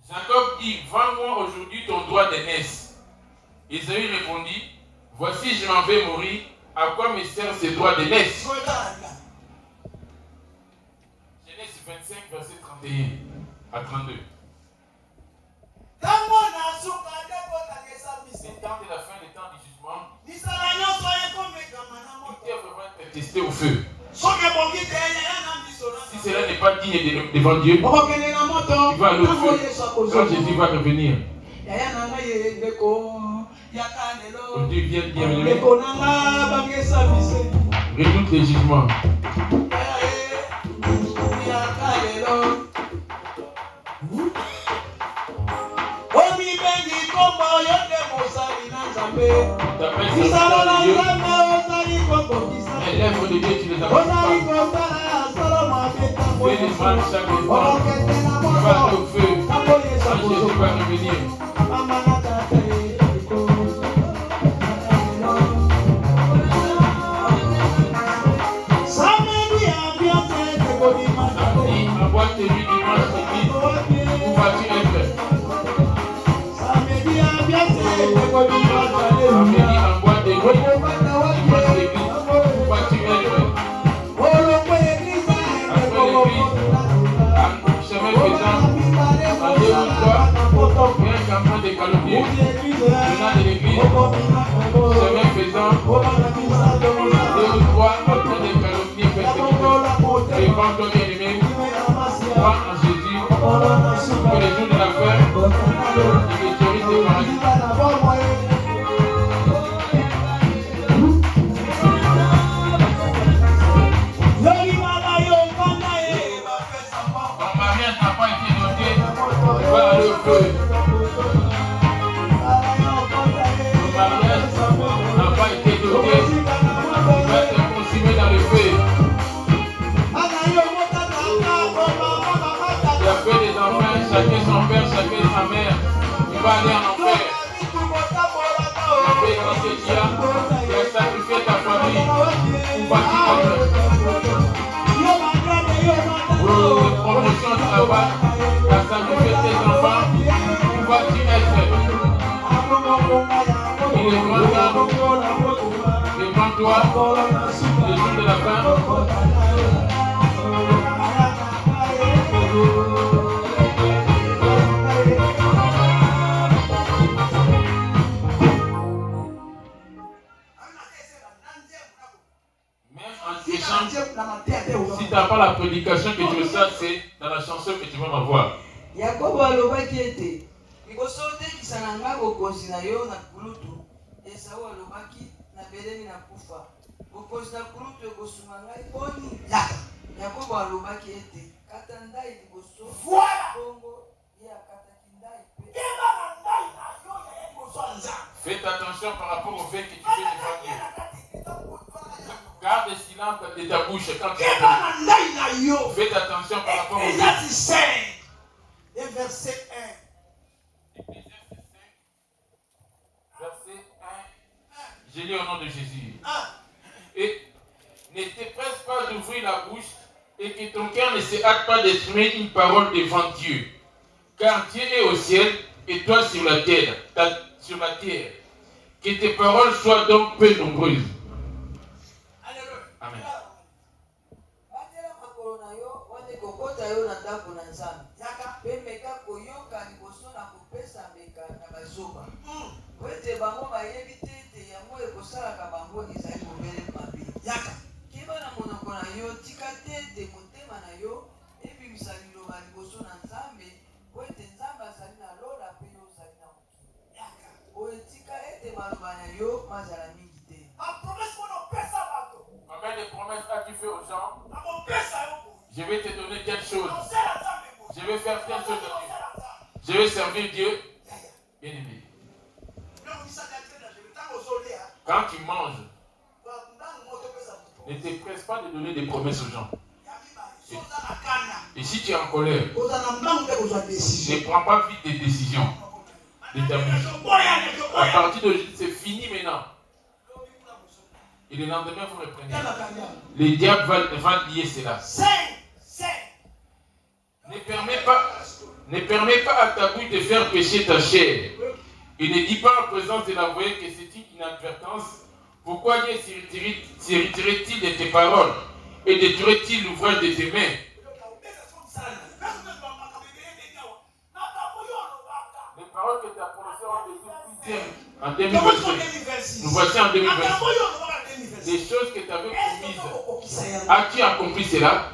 Jacob dit, vends-moi aujourd'hui ton droit d'aînesse. Isaïe répondit, voici je m'en vais mourir, à quoi me sert ce droit d'aînesse? Genèse 25, verset 31 à 32. C'est le temps de la fin, le temps du jugement. Toute œuvre va être testée au feu. Si cela n'est pas digne devant Dieu, tu vas aller au feu quand Jésus va revenir. On dit bien aimé, redoute les jugements. T'appelles ça Dieu, mais l'œuvre de Dieu, tu les appelles pas. Fais les mal chaque fois. Tu vas aller au feu quand Jésus va revenir. Samedi, en boîte de nuit, dimanche, l'église, où vas-tu être? Samedi, en boîte de nuit, dimanche, l'église, où vas-tu être? Chemin faisant, en 2 ou 3, il y a un campement de calomnier venant de l'église. Chemin faisant, 2 ou 3, en train de calomnier persécuteurs. Répands-toi bien-aimé, crois en Jésus, que les jours de la fin, il autorise le paradis. Chacun son père, chacun sa mère, il va aller en enfer. Le fait que tu as sacrifié ta famille, où vas-tu être? Pour une promotion de travail, tu as sacrifié tes enfants, où vas-tu être? Il est grand temps devant toi, le jour de la fin. Si tu n'as pas la prédication que tu veux ça, c'est dans la chanson que tu vas m'avoir. Yakobo alobaki ete liboso otekisa na ngai bokonzi na yo na kulutu. Esau alobaki nabelemi nakufa. Bokonzi na kulutu ekosunga ngai poni. Yakobo alobaki ete kata ndai liboso bongo Keba na ngai na yo ya liboso ya Nzambe. Faites attention par rapport au fait que tu fais devant Dieu. Garde le silence de ta bouche quand tu Keba na ngai na yo. faites attention par rapport au fait. Ecclésiaste 5 et verset 1. Verset 1. Je lis au nom de Jésus. Ah. Et ne te presse pas d'ouvrir la bouche et que ton cœur ne se hâte pas d'exprimer une parole devant Dieu. Car Dieu est au ciel et toi sur la terre. Que tes paroles soient donc peu nombreuses. Alléluia. Amen. Yaka. Combien de promesses as-tu fait aux gens? Je vais te donner telle chose. Je vais faire telle chose à Dieu. Je vais servir Dieu. Bien aimé. Quand tu manges, ne te presse pas de donner des promesses aux gens. Et si tu es en colère, ne prends pas vite des décisions de ta bouche. À partir d'aujourd'hui, c'est fini maintenant. Et le lendemain, vous reprenez. Le diable va lier cela. Ne permets pas à ta bouche de faire pécher ta chair. Et ne dis pas en présence de l'envoyé que c'est une inadvertance. Pourquoi Dieu s'irriterait-il de tes paroles et détruirait-il l'ouvrage de tes mains? Les paroles que tu as prononcées en 2026. Nous voici en 2026. Les choses que tu avais promises. As-tu accompli cela?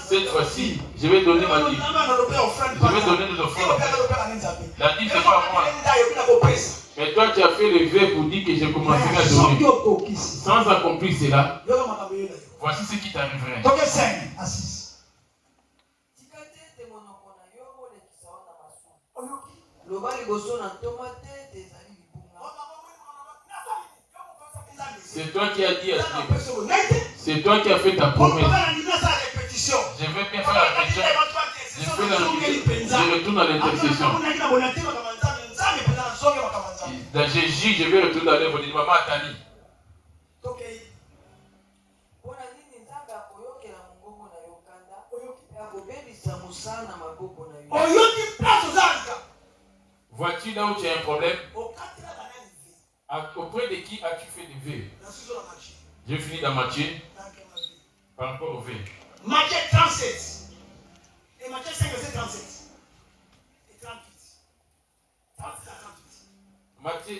Cette fois-ci, je vais donner ma dîme. Je vais donner des offrandes. La dîme, c'est pas moi. Mais toi, tu as fait le vœu pour dire que j'ai commencé à donner. Sans accomplir cela, voici ce qui t'arriverait. C'est toi qui as dit à Dieu. C'est toi qui as fait ta promesse. Je vais bien faire la répétition. Je fais la répétition. Je retourne à l'intercession. Dans Jésus, je vais retourner à l'œuvre de maman Atani. Vois-tu là où tu as un problème? Auprès de qui as-tu fait des vœux? J'ai fini dans Matthieu par rapport au vœux. Matthieu 37. Et Matthieu 5, verset 37. Et 38. 37 à 38. Matthieu.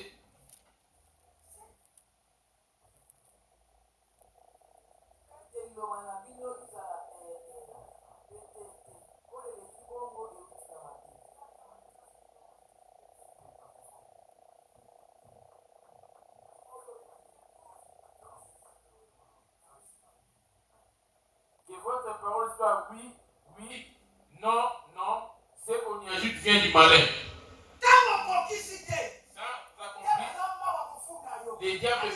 Que votre parole soit oui, oui, non, non. Ce qu'on y ajoute vient du malin. Les diables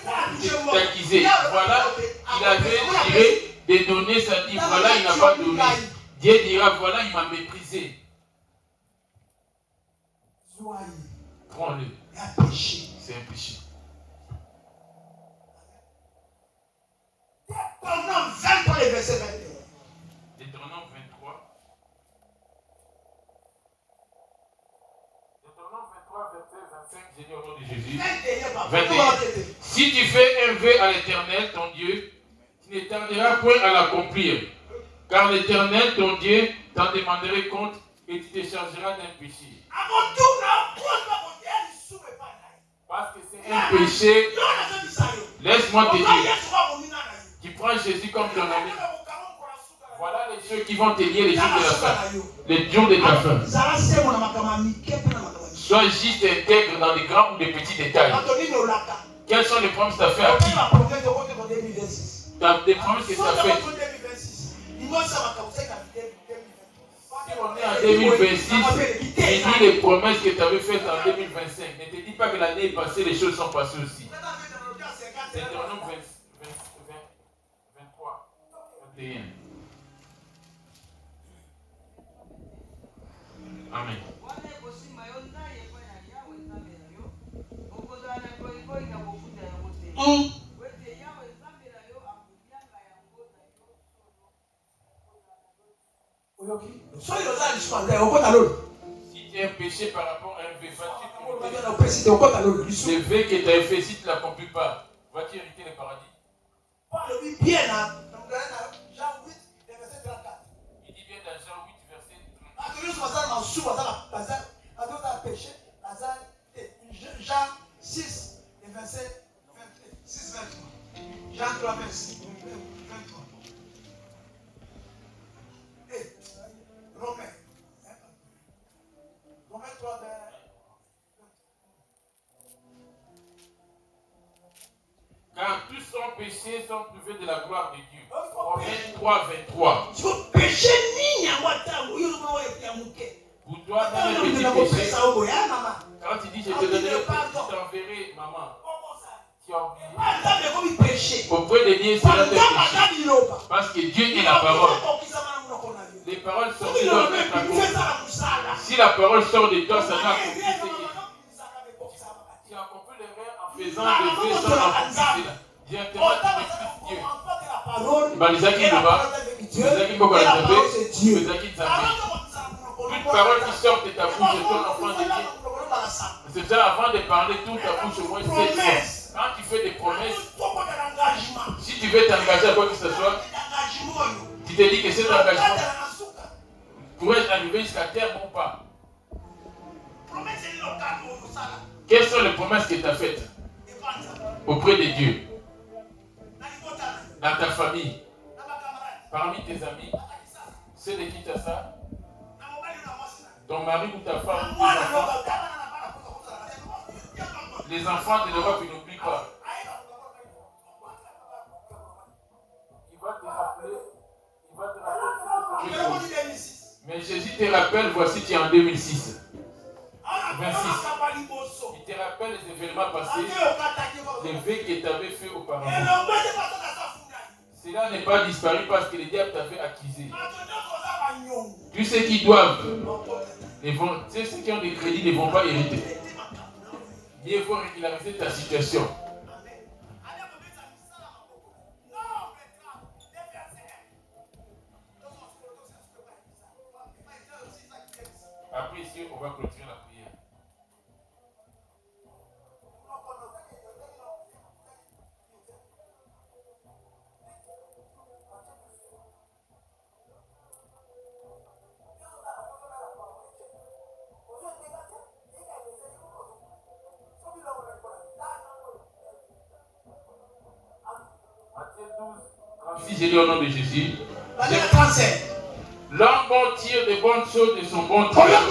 vont t'accuser. Voilà, il avait tiré de donner sa dîme. Voilà, il n'a pas donné. Dieu dira, voilà, il m'a méprisé. Prends-le. C'est un péché. Deutéronome 23, les versets 21. Deutéronome 23. Deutéronome 23, verset 25, j'ai dit au nom de Jésus. 21. Si tu fais un vœu à l'Éternel, ton Dieu, tu ne tarderas point à l'accomplir. Car l'Éternel, ton Dieu, t'en demanderait compte et tu te chargeras d'un péché. Parce que c'est un péché. Laisse-moi te dire. Tu prends Jésus comme ton ami. Voilà les choses qui vont te lier les jours de la fin. Les jours de ta fin. Sois juste intègre dans les grands ou les petits détails. Quelles sont les promesses que tu as fait à qui? Des promesses que tu as faites. Si on est en 2026, et dis les promesses que tu avais faites en 2025. Ne te dis pas que l'année est passée, les choses sont passées aussi. C'est Deutéronome 23, 21. Amen. Si tu as un péché par rapport à un V, tu le V que tu as fait, si tu ne l'accomplis pas, vas-tu hériter le paradis? bien, Il dit bien dans Jean 8, verset 30. Jean 6, verset 6, 23. Jean 3, verset 23. Romains 3, Car tous sont péchés, sont privés de la gloire de Dieu. Romains 3, 23. Pour toi, dans les petits péchés, quand tu dis je te donnerai, je t'enverrai, maman. Tu as oublié. Auprès de Dieu, c'est tes péchés. Parce que Dieu est la parole. Les paroles sortent de toi. Si la parole sort de toi, ça va accomplir ce que tu as accompli le rêve en faisant des vœux sans accomplir. Directement, tu m'expliques Dieu. Balisaki Nova, Balisaki Bokolatapé, Balisaki Nzamé. Toute parole qui sort de ta bouche, de ton enfant de Dieu. C'est déjà avant de parler, toute ta bouche au moins 7 fois. Quand tu fais des promesses, si tu veux t'engager à quoi que ce soit, tu te dis que cet engagement pourrait arriver jusqu'à terme ou pas. Quelles sont les promesses que tu as faites auprès de Dieu, dans ta famille, parmi tes amis, ceux de qui tu as ça, ton mari ou ta femme, tes enfants, les enfants de l'Europe, ils n'oublient pas. Il va te rappeler. Mais Jésus te rappelle, voici tu es en 2006. 26. Il te rappelle les événements passés, les vœux que tu avais fait auparavant. Cela n'est pas disparu parce que le diable t'avait accusé. Tous ceux qui doivent, ceux qui ont des crédits ne vont pas hériter. Mieux vaut régulariser ta situation. Après ici, on va continuer la prière. Matthieu 12, 36, j'ai lu au nom de Jésus. L'homme bon tire de bonnes choses de son bon trésor.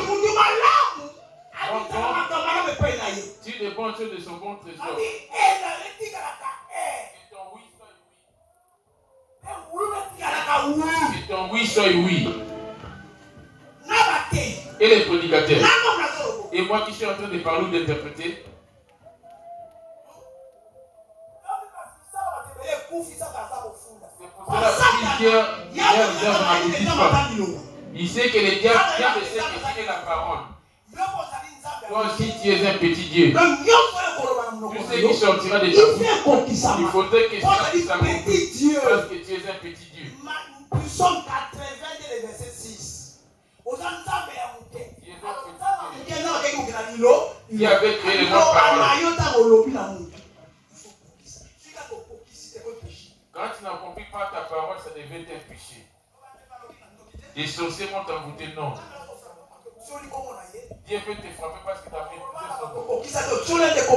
Tire de bonnes choses de son bon trésor. Et ton oui soit oui. Et ton oui soit oui. Et les prédicateurs. Et moi qui suis en train de parler ou d'interpréter. C'est pour cela que plusieurs n'aboutissent pas. Il sait que le diable vient de ce que dit la parole. Toi aussi, tu es un petit Dieu. Tout ce qui sortira de ta bouche, il faudrait que cela s'accomplisse parce que tu es un petit Dieu. Psaume 82, verset 6. Qui avait créé le monde parole. Quand tu n'accomplis pas ta parole, ça devient un péché. Les sorciers vont t'envoûter, non. Dieu peut te frapper parce que tu as méprisé son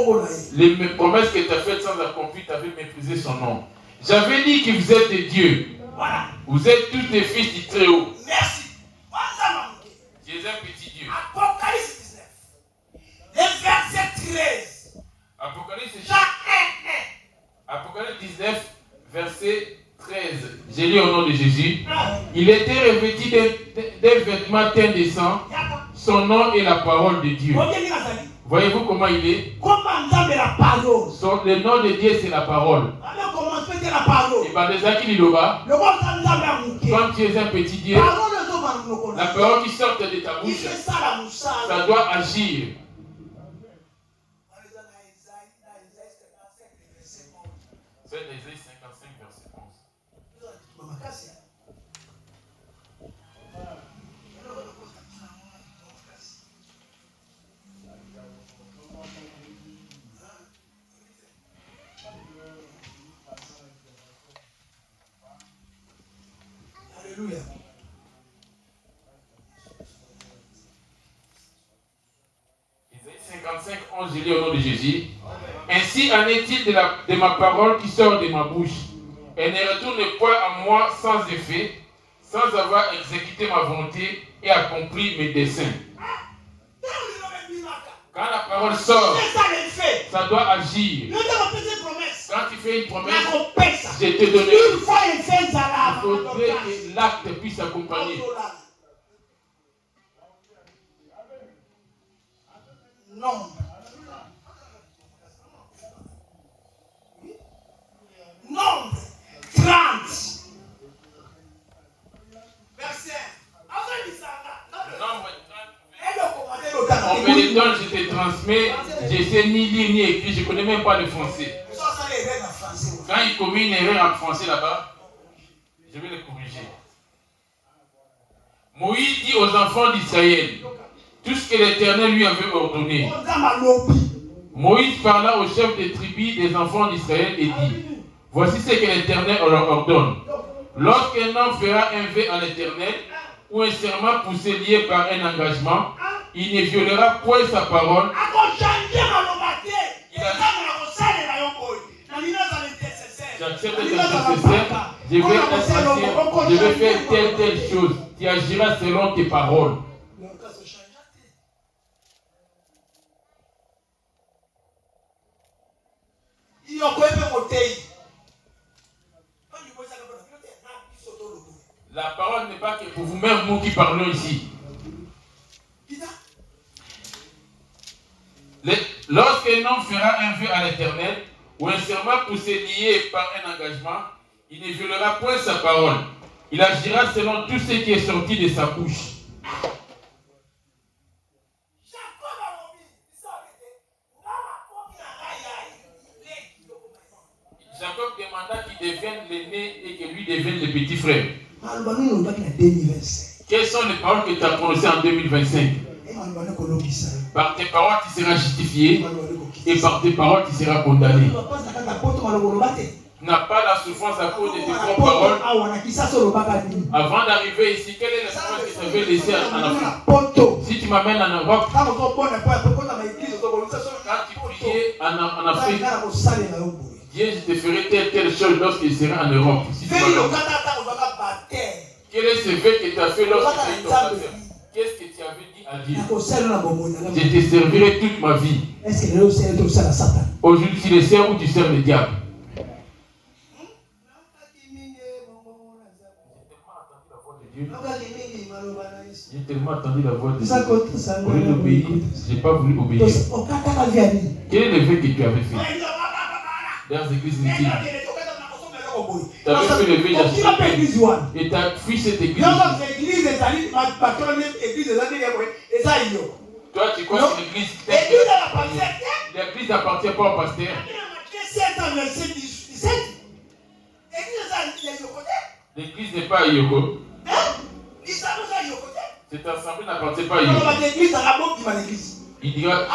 nom. Les promesses que tu as faites sans accomplir, tu avais méprisé son nom. J'avais dit que vous êtes des dieux. Voilà. Vous êtes tous des fils du Très-Haut. Merci. Jésus est un petit Dieu. Apocalypse 19. Le verset 13. Apocalypse 19, verset 13. J'ai lu au nom de Jésus. Il était revêtu d'un vêtement teint de sang. Son nom est la parole de Dieu. Voyez-vous comment il est? La parole. Le nom de Dieu, c'est la parole. La parole. Et par des acquis quand tu es un petit Dieu, la parole qui sort de ta bouche, ça doit agir. C'est Ésaïe 55, verset 11. Alléluia. Ésaïe 55, 11, je lis au nom de Jésus. Ainsi en est-il de ma parole qui sort de ma bouche. Elle ne retourne point à moi sans effet, sans avoir exécuté ma volonté et accompli mes desseins. Quand la parole sort, ça doit agir. Quand tu fais une promesse, je te donnerai. Il faudrait que l'acte puisse accompagner. Nombre. Nombre 30. Verset. On me les donne, je te transmets. Je ne sais ni lire ni écrire, je ne connais même pas le français. Quand il commet une erreur en français là-bas, je vais le corriger. Moïse dit aux enfants d'Israël tout ce que l'Éternel lui avait ordonné. Moïse parla au chef des tribus des enfants d'Israël et dit: voici ce que l'Éternel leur ordonne. Lorsqu'un homme fera un vœu à l'Éternel ou un serment poussé lié par un engagement, il ne violera point sa parole. J'accepte tes intercesseurs, je vais faire telle chose. Tu agiras selon tes paroles. La parole n'est pas que pour vous-même, nous qui parlons ici. Lorsqu'un homme fera un vœu à l'Éternel ou un serment poussé lié par un engagement, il ne violera point sa parole. Il agira selon tout ce qui est sorti de sa bouche. Jacob demanda qu'il devienne l'aîné et que lui devienne le petit frère. Quelles sont les paroles que tu as prononcées en 2025? Par tes paroles, tu seras justifié et par tes paroles, tu seras condamné. Tu n'as pas la souffrance à cause de tes propres paroles. Avant d'arriver ici, quelle est la souffrance que tu avais laissée en Afrique? Si tu m'amènes en Europe, quand tu priais en Afrique, Dieu, je te ferai telle chose lorsqu'il sera en Europe. Si quel est ce vœu que tu as fait lorsque tu as eu ton pasteur? Qu'est-ce que tu avais dit à Dieu? Je te servirai toute ma vie. Aujourd'hui, tu le sers ou tu sers le diable? J'ai tellement entendu la voix de Dieu. Au lieu d'obéir, je n'ai pas voulu obéir. Quel est le vœu que tu avais fait? Dans l'église ici. Tu avais fait le vœu d'acheter et tu as fui cette église. Toi, tu crois que l'église n'appartient pas au pasteur? L'église n'est pas à Yoko. Cette assemblée n'appartient pas à Yoko. Il dira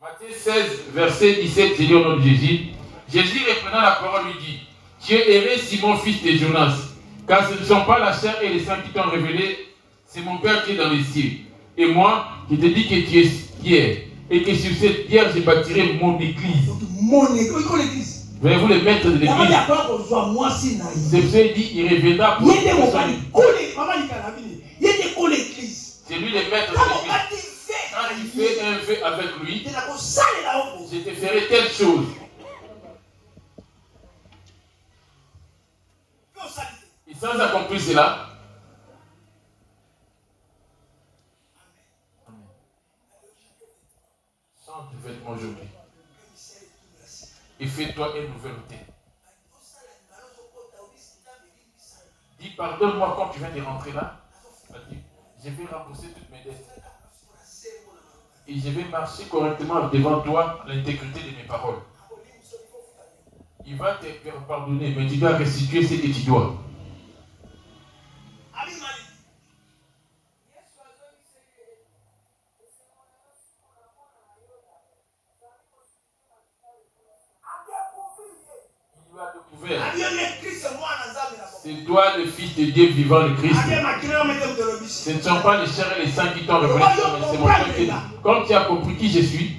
Matthieu 16, verset 17, j'ai lu au nom de Jésus. Jésus reprenant la parole lui dit: tu es aimé Simon, fils de Jonas, car ce ne sont pas la chair et le sang qui t'ont révélé, c'est mon Père qui est dans les cieux. Et moi, je te dis que tu es pierre, et que sur cette pierre, je bâtirai mon église. Mon église. Voyez-vous les maîtres de l'église? C'est pour ça qu'il dit il reviendra pour c'est lui le maître de l'église. Quand tu fais un vœu avec lui, je te ferai telle chose. Et sans accomplir cela, change de vêtements aujourd'hui. Et fais-toi une nouveauté. Dis pardonne-moi quand tu viens de rentrer là. Je vais rembourser toutes mes dettes. Et je vais marcher correctement devant toi à l'intégrité de mes paroles. Il va te faire pardonner, mais tu dois restituer ce que tu dois. C'est toi le Fils de Dieu vivant, le Christ. Ce ne sont pas les chairs et les saints qui t'ont révélé, mais c'est mon Père qui dit. Comme tu as compris qui je suis,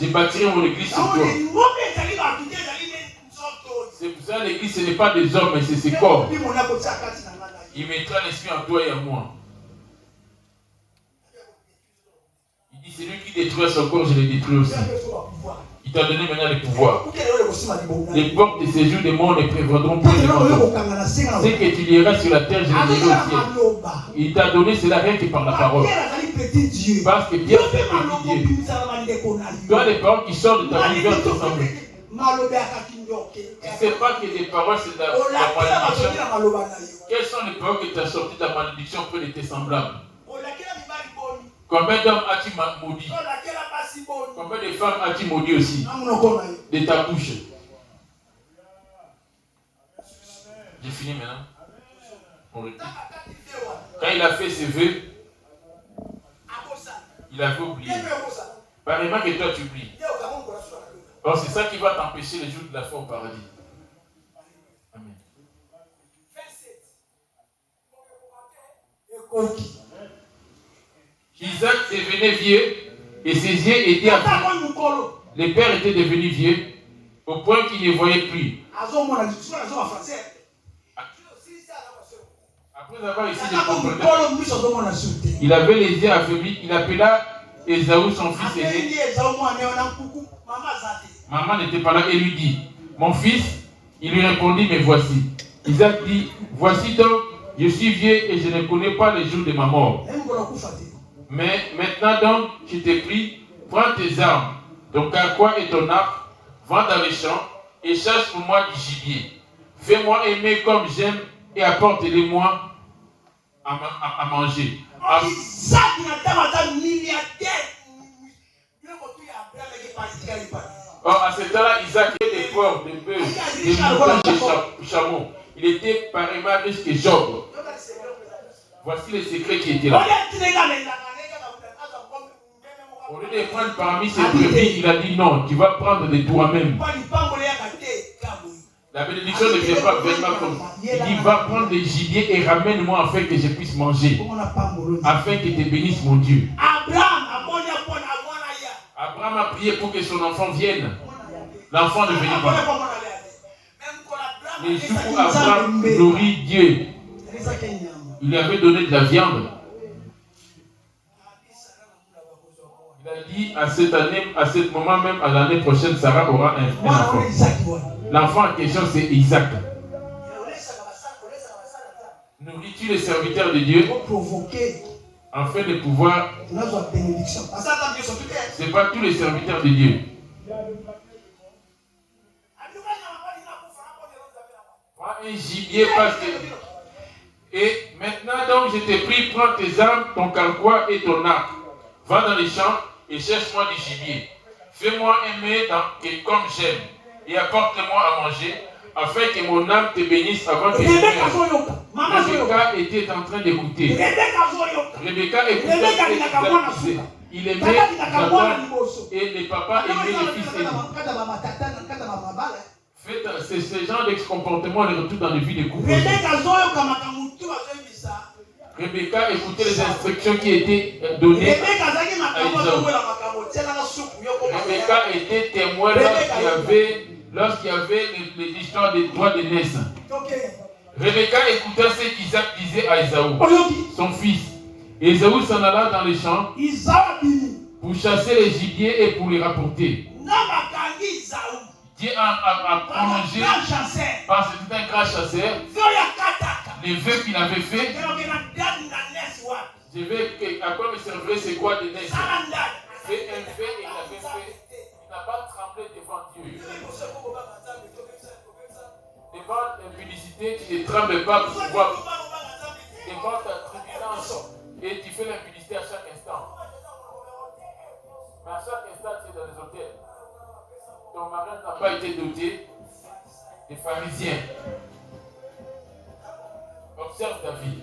je bâtirai mon église sur toi. C'est pour ça que l'église, ce n'est pas des hommes, mais c'est ses corps. Il mettra l'esprit en toi et en moi. Il dit, c'est lui qui détruit son corps, je le détruis aussi. Il t'a donné maintenant le pouvoir. Les portes de séjour des morts ne prévaudront plus devant toi. Ce que tu liras sur la terre, je le lirai au ciel. Il t'a donné cela rien que par la parole. Parce que Pierre est petit Dieu. Toi, les paroles qui sortent de ta vie vont te sembler. Tu ne sais pas que les paroles, c'est la malédiction. Quelles sont les paroles que tu as sorties de la malédiction auprès de tes semblables? Combien d'hommes as-tu maudit? Combien de femmes as-tu maudit aussi de ta bouche? J'ai fini maintenant. Quand il a fait ses vœux, il avait oublié. Apparemment que toi tu oublies. Alors c'est ça qui va t'empêcher le jour de la foi au paradis. Amen. Isaac devenait vieux et ses yeux étaient affaiblis. Les pères étaient devenus vieux au point qu'ils ne voyaient plus. Après avoir ici des compreneurs, il avait les yeux affaiblis. Il appela Ésaü, son fils aîné. Maman n'était pas là et lui dit, mon fils. Il lui répondit, mais voici. Isaac dit, voici donc, je suis vieux et je ne connais pas les jours de ma mort. Mais maintenant donc, je te prie, prends tes armes, ton carquois et ton arc, va dans les champs et chasse pour moi du gibier. Fais-moi aimer comme j'aime et apporte-les-moi à manger. Or, à ce temps-là, Isaac avait des porcs, des bœufs, des moutons, des chameaux. Il était pareillement riche que Job. Voici les secrets qui étaient là. Au lieu de prendre parmi ses brebis, il a dit non, tu vas prendre de toi-même. La bénédiction ne vient pas vraiment comme ça. Il dit va prendre des gibiers et ramène-moi afin que je puisse manger. Afin que te bénisse mon Dieu. Abraham a prié pour que son enfant vienne. L'enfant ne venait pas. Les jours où Abraham nourrit Dieu, il lui avait donné de la viande. Il a dit à cette année, à ce moment même, à l'année prochaine, Sarah aura un enfant. L'enfant en question, c'est Isaac. Nourris-tu les serviteurs de Dieu afin de pouvoir. Ce n'est pas tous les serviteurs de Dieu. Prends un gibier parce que. Et maintenant donc je te prie, prends tes armes, ton carquois et ton arc. Va dans les champs et cherche-moi du gibier. Fais-moi aimer comme j'aime et apporte-moi à manger, afin que mon âme te bénisse avant que je meure. Rebecca était en train d'écouter. Rebecca écoutait. Il aimait Jacob et les papas aimaient les fils aînés. Faites ce genre de comportement le retour dans les vies des couples. Rebecca écoutait les instructions qui étaient données à Isaïe. Rebecca était témoin lorsqu'il y avait lorsqu'il y avait l'histoire des droits de naissance. Rebecca écouta ce qu'Isaac disait à Ésaü, son fils. Ésaü s'en alla dans les champs pour chasser les gibiers et pour les rapporter. Dieu a prolongé parce que c'était un grand chasseur. Les vœux qu'il avait fait. Je vais, à quoi me servirait c'est quoi de naissance? Fait un vœu et il avait fait. Il n'a pas tremblé devant Dieu. Devant l'impudicité, tu ne trembles pas pour pouvoir. Devant ta tribulance, et tu fais l'impudicité à chaque instant. Mais à chaque instant, tu es dans les hôtels. Ton mari n'a pas été doté des pharisiens. Observe ta vie.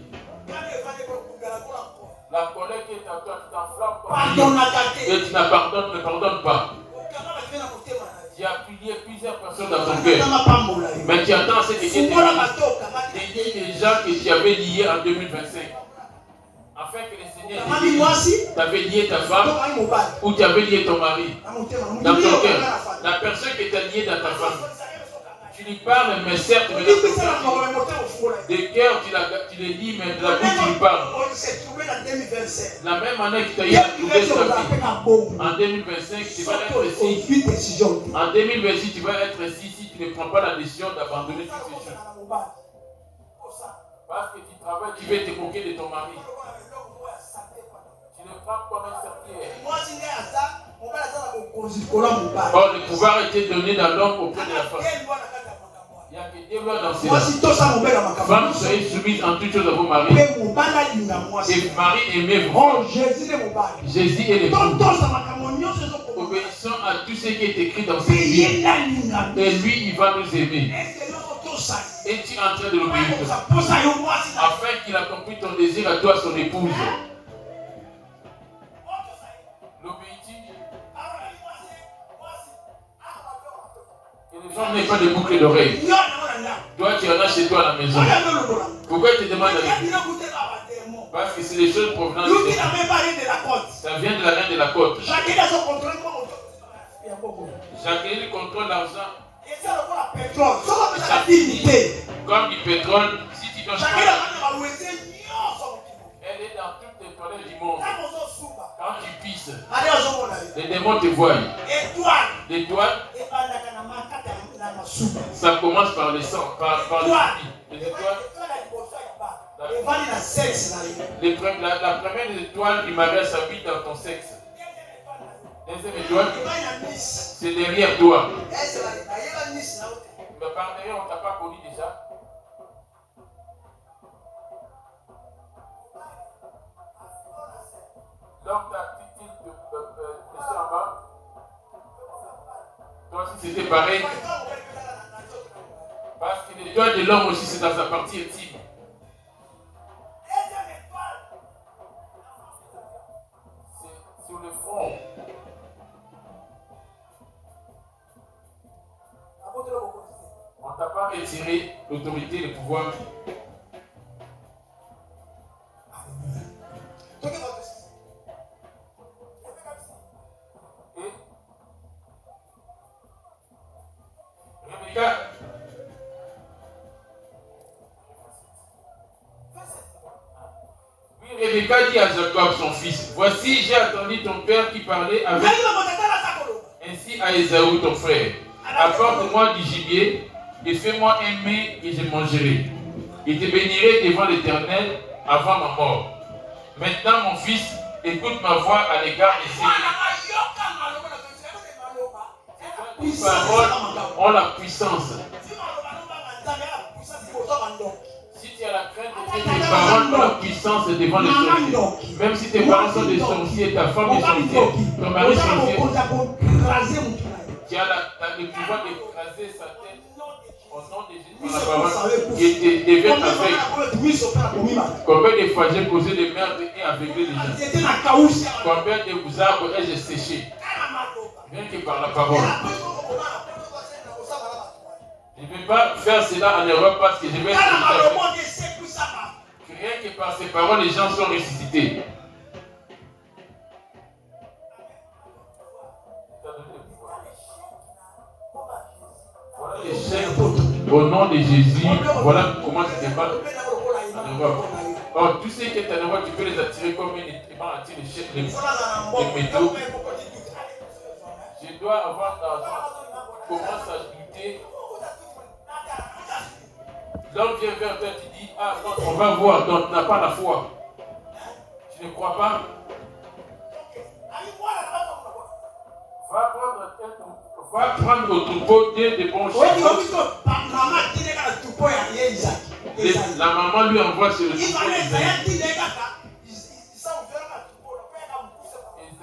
La colère qui est en toi, tu t'enflammes et tu ne pardonnes pas. Tu as plié plusieurs personnes dans ton cœur. Mais tu attends ce que Dieu te dit des gens que tu avais liés en 2025. Afin que le Seigneur t'avait lié ta femme ou tu avais lié ton mari dans ton cœur. La personne qui t'a lié dans ta femme. Tu lui parles, mais certes, mais de cœur, tu le dis, mais de la bouche, tu lui parles. La même année que tu as trouvé sa vie. En 2025, tu vas être ici. En 2026, tu vas être ici si tu ne prends pas la décision d'abandonner toutes ces choses. Parce que tu travailles, tu veux te moquer de ton mari. Tu ne prends pas un serpillère. Or, le pouvoir a été donné dans l'homme auprès de la femme. Il n'y a que Dieu dans ces hommes. Femmes, soyez soumises en toutes choses à vos maris. Et mari, aimez-vous. Jésus est l'époux. Obéissons à tout ce qui est écrit dans cette Bible. Et lui, il va nous aimer. Et tu es en train de l'obéir. Afin qu'il accomplisse ton désir à toi, son épouse. L'obéis-tu? Et les gens n'ont pas de boucles d'oreilles. Toi, tu en as chez toi à la maison. Pourquoi tu te demandes avec? Parce que c'est les choses provenant de Dieu. Ça vient de la reine de la côte. Jacqueline contrôle l'argent. Comme du pétrole, si tu donnes pas, elle est dans toutes les toilettes du monde. Quand tu pisses, les démons te voient. L'étoile, ça commence par le sang, par le sang. Les étoiles, la première étoile du mariage s'habite dans ton sexe. Deuxième étoile, c'est derrière toi. Mais par derrière, on ne t'a pas connu déjà. Donc, ta petite île de en bas. Toi aussi, c'était pareil. Parce que l'étoile de l'homme aussi, c'est dans sa partie intime. C'est sur le front. On ne t'a pas retiré l'autorité, le pouvoir. Et Rebecca, oui, Rebecca dit à Jacob, son fils, voici, j'ai entendu ton père qui parlait avec ainsi à Ésaü, ton frère. Apporte-moi du gibier et fais-moi un mets et je mangerai. Et te bénirai devant l'Éternel avant ma mort. Maintenant, mon fils, écoute ma voix à l'égard de ces paroles ont la puissance. Si tu as la crainte de Dieu, tes paroles ont la puissance devant les sorciers. Même si tes parents sont des sorciers, ta femme est sorcière, ton mari est sorcier, tu as le pouvoir d'écraser sa tête au nom de Jésus par la parole et te devient aveugle. Combien de fois j'ai causé des merdes et aveuglé les gens? Combien de vous arbres ai-je séché? Rien que par la parole. Je ne vais pas faire cela en Europe parce que je vais être rien que par ces paroles, les gens sont ressuscités. de Jésus, voilà comment tu te bats en Europe. Or, tous ceux qui sont en Europe, tu peux les attirer comme une attire les métaux. Je dois avoir l'argent. Commence à douter. L'homme vient vers toi, tu dis, ah non, on va voir, donc tu n'as pas la foi. Tu ne crois pas? Va prendre au troupeau des bons chevaux. La maman lui envoie sur le troupeau d'Isaïe.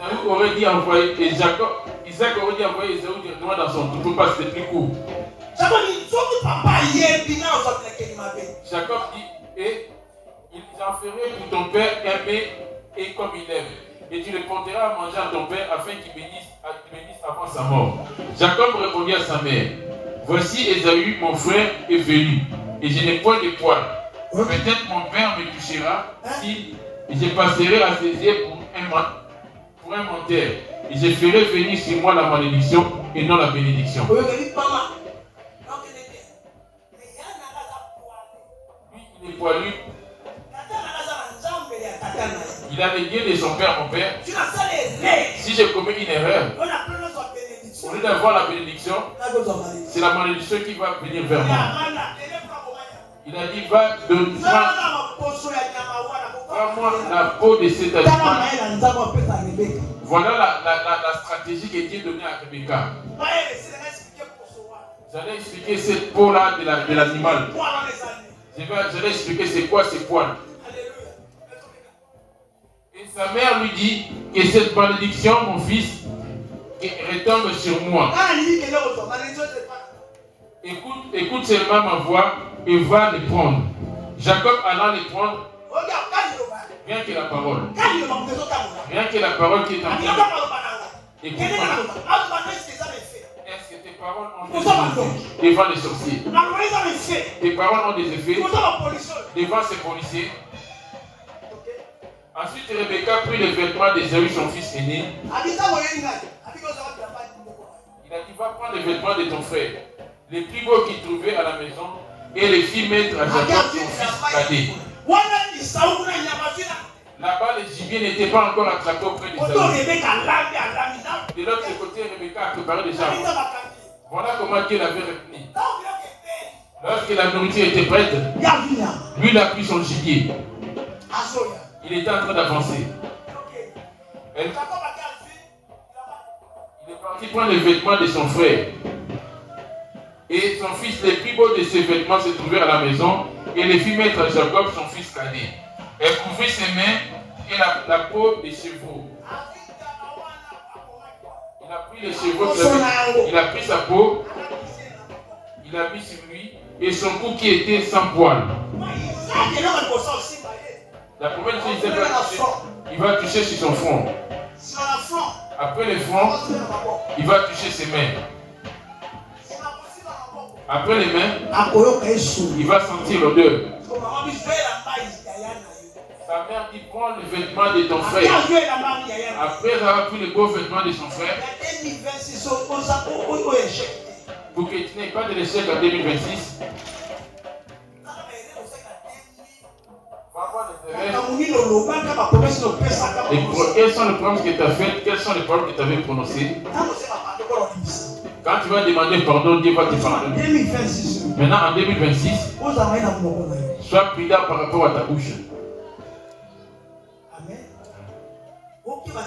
Esaü aurait dit envoyer, et Isaac aurait dit envoyer Esaü directement dans son troupeau parce que c'était plus court. Jacob dit, et il en ferait pour ton père aimé et comme il aime. Et tu le porteras à manger à ton père afin qu'il bénisse avant sa mort. Jacob répondit à sa mère, voici Esaü, mon frère, est venu, et je n'ai point de poils. Peut-être mon père me touchera si je passerai à ses yeux pour un menteur. Et je ferai venir sur moi la malédiction et non la bénédiction. Lui, il est poilu. Il a les biens de son père, mon père. Si je commets une erreur, au lieu d'avoir la bénédiction, c'est la malédiction qui va venir vers moi. Il a dit, va prends-moi la peau de cet animal. Voilà la stratégie qui a été donnée à Rebecca. J'allais expliquer cette peau-là de l'animal. J'allais expliquer c'est quoi ces poils. Et sa mère lui dit que cette malédiction, mon fils, retombe sur moi. Écoute seulement ma voix et va les prendre. Jacob allant les prendre, rien que la parole. Rien que la parole qui est en train de... Écoute-moi. Est-ce que tes paroles ont des effets devant les sorciers? Tes paroles ont des effets devant ces policiers. Ensuite, Rebecca prit les vêtements d'Ésaü, son fils aîné. Il a dit, va prendre les vêtements de ton frère, les plus beaux qu'il trouvait à la maison, et les fit mettre à Jacob, son fils cadet. Là-bas, les gibiers n'étaient pas encore attrapés auprès d'Ésaü. De l'autre côté, Rebecca a préparé déjà. Voilà comment Dieu l'avait retenu. Lorsque la nourriture était prête, lui, il a pris son gibier. Il était en train d'avancer. Il est parti prendre les vêtements de son frère. Et son fils, les plus beaux de ses vêtements se trouvaient à la maison et les fit mettre à Jacob, son fils cadet. Elle couvrit ses mains et la peau des chevaux. Il a pris les chevaux, il a pris sa peau, il a mis sur lui et son cou qui était sans poil. La première chose, il va toucher sur son front. Après le front, il va toucher ses mains. Après les mains, il va sentir l'odeur. Sa mère dit, prends le vêtement de ton frère. Après avoir pris le beau vêtement de son frère, pour que tu n'aies pas de l'échec en 2026, quelles sont les promesses que tu as faites? Quelles sont les paroles que tu avais prononcées? Quand tu vas demander pardon, Dieu va te pardonner. Maintenant, en 2026, sois prudent par rapport à ta bouche. Même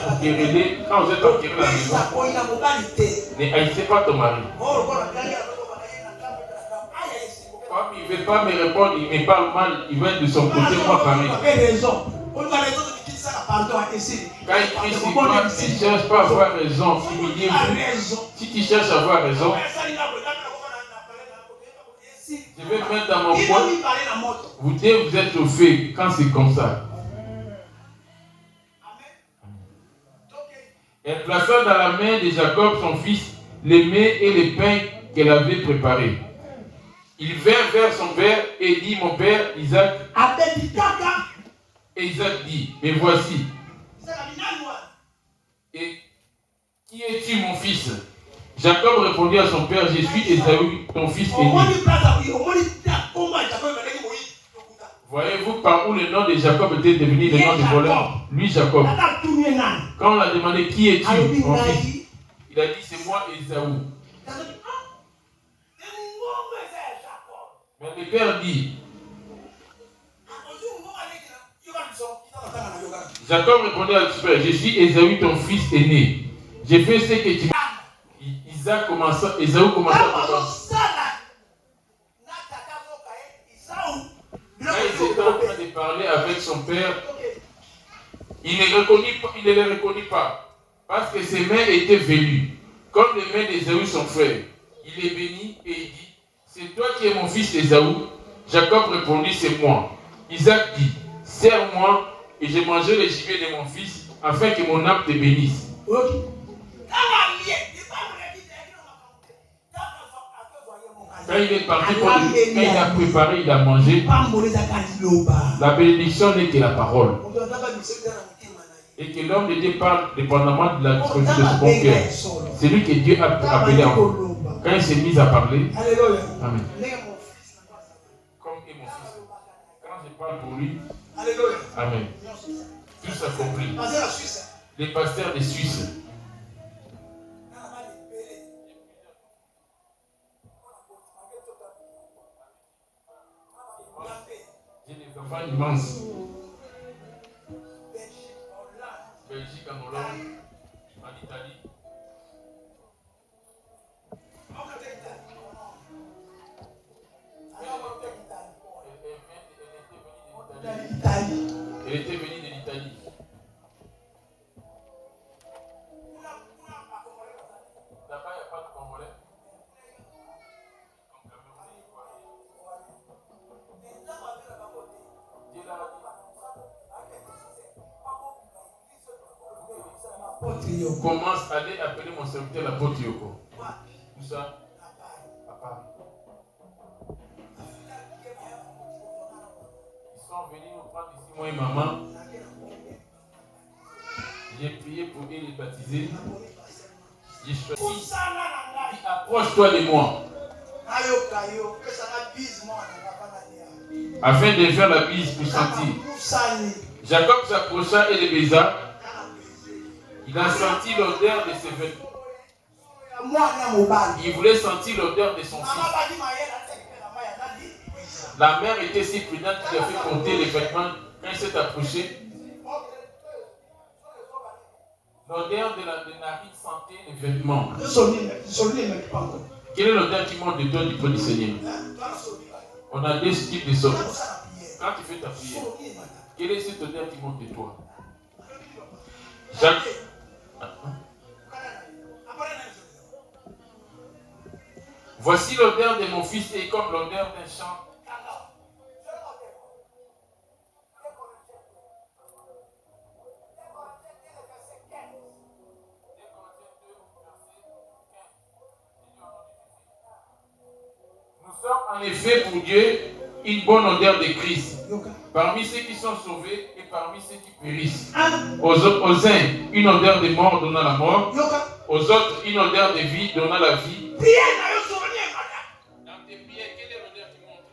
pour quereller, quand vous êtes en querelle à la maison, ne haïssez pas ton mari. Comme il ne veut pas me répondre, il me parle mal, il va être de son côté, moi pareil. Quand il crie sur toi, il ne cherche pas à avoir raison, humiliez-vous. Si tu cherches à avoir raison, je vais mettre dans mon poids. Vous devez vous être au fait quand c'est comme ça. Elle plaça dans la main de Jacob, son fils, les mets et les pains qu'elle avait préparés. Il vint vers son père et dit, mon père, Isaac. Et Isaac dit, mais voici. Et qui es-tu, mon fils? Jacob répondit à son père, je suis Ésaü, ton fils aîné. Voyez-vous par où le nom de Jacob était devenu le nom de voleur? Lui, Jacob. Quand on l'a demandé, qui es-tu, mon fils? Il a dit, c'est moi, Ésaü. Mais le père dit, Jacob répondit à son père, je suis Ésaü, ton fils aîné. J'ai fait ce que tu... Ésaü commença à commencer. Quand il était en train de parler avec son père, il ne le reconnut pas, parce que ses mains étaient velues, comme les mains d'Ésaü son frère. Il les bénit et il dit, c'est toi qui es mon fils Ésaü? Jacob répondit, c'est moi. Isaac dit, serre-moi et je mangerai le gibier de mon fils, afin que mon âme te bénisse. Quand il est parti, quand il a préparé, il a mangé, la bénédiction n'est que la parole. Et que l'homme de Dieu parle dépendamment de la disposition de son cœur. C'est lui que Dieu a appelé en haut. Quand il s'est mis à parler, Amen. Comme est mon fils. Quand je parle pour lui, Amen. Tout s'accomplit. Les pasteurs des Suisses. J'ai des enfants immenses. Belgique, en Hollande, en Italie. Elle était venue de l'Italie. Là-bas, il n'y a pas de Congolais. Commence à aller appeler mon serviteur l'apôtre Yoko. Où ça? À Paris. Ils sont venus nous prendre ici, moi et maman. J'ai prié pour eux les baptiser. J'ai choisi. Approche-toi de moi. Afin de faire la bise pour sentir. Jacob s'approcha et le baisa. Il a senti l'odeur de ses vêtements. Il voulait sentir l'odeur de son fils. La mère était si prudente qu'il a fait compter les vêtements. Quand il s'est approché, l'odeur de la narine sentait les vêtements. Quelle est l'odeur qui monte de toi du point du Seigneur? On a deux types de sortes. Quand tu fais ta prière, quelle est cette odeur qui monte de toi? Jacques. Voici l'odeur de mon fils est comme l'odeur d'un champ. Nous sommes en effet pour Dieu une bonne odeur de Christ, parmi ceux qui sont sauvés et parmi ceux qui périssent. Aux uns, une odeur de mort donnant la mort, aux autres, une odeur de vie donnant la vie. Dans tes prières, quelle est l'odeur qui monte?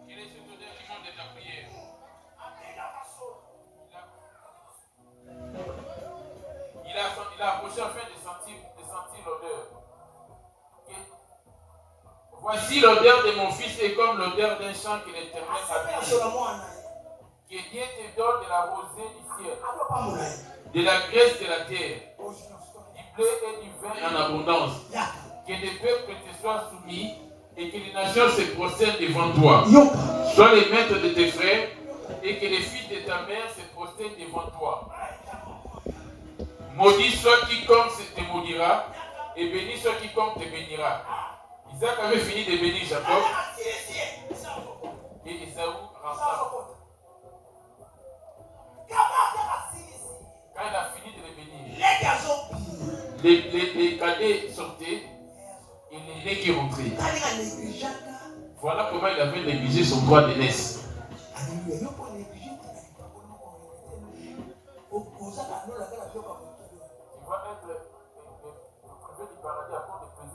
Quelle est cette odeur qui monte de ta prière? Il a approché afin de sentir l'odeur. Voici l'odeur de mon fils est comme l'odeur d'un champ que l'Éternel a béni. Que Dieu te donne de la rosée du ciel, de la graisse de la terre, du blé et du vin en abondance. Que les peuples te soient soumis et que les nations se prosternent devant toi. Sois les maîtres de tes frères et que les filles de ta mère se prosternent devant toi. Maudit soit quiconque te maudira et béni soit quiconque te bénira. Isaac avait fini de bénir Jacob et Ésaü rentra. Quand il a fini de les bénir, les cadets sortaient et les nés qui rentraient. Voilà comment il avait négligé son droit d'aînesse. Tu vois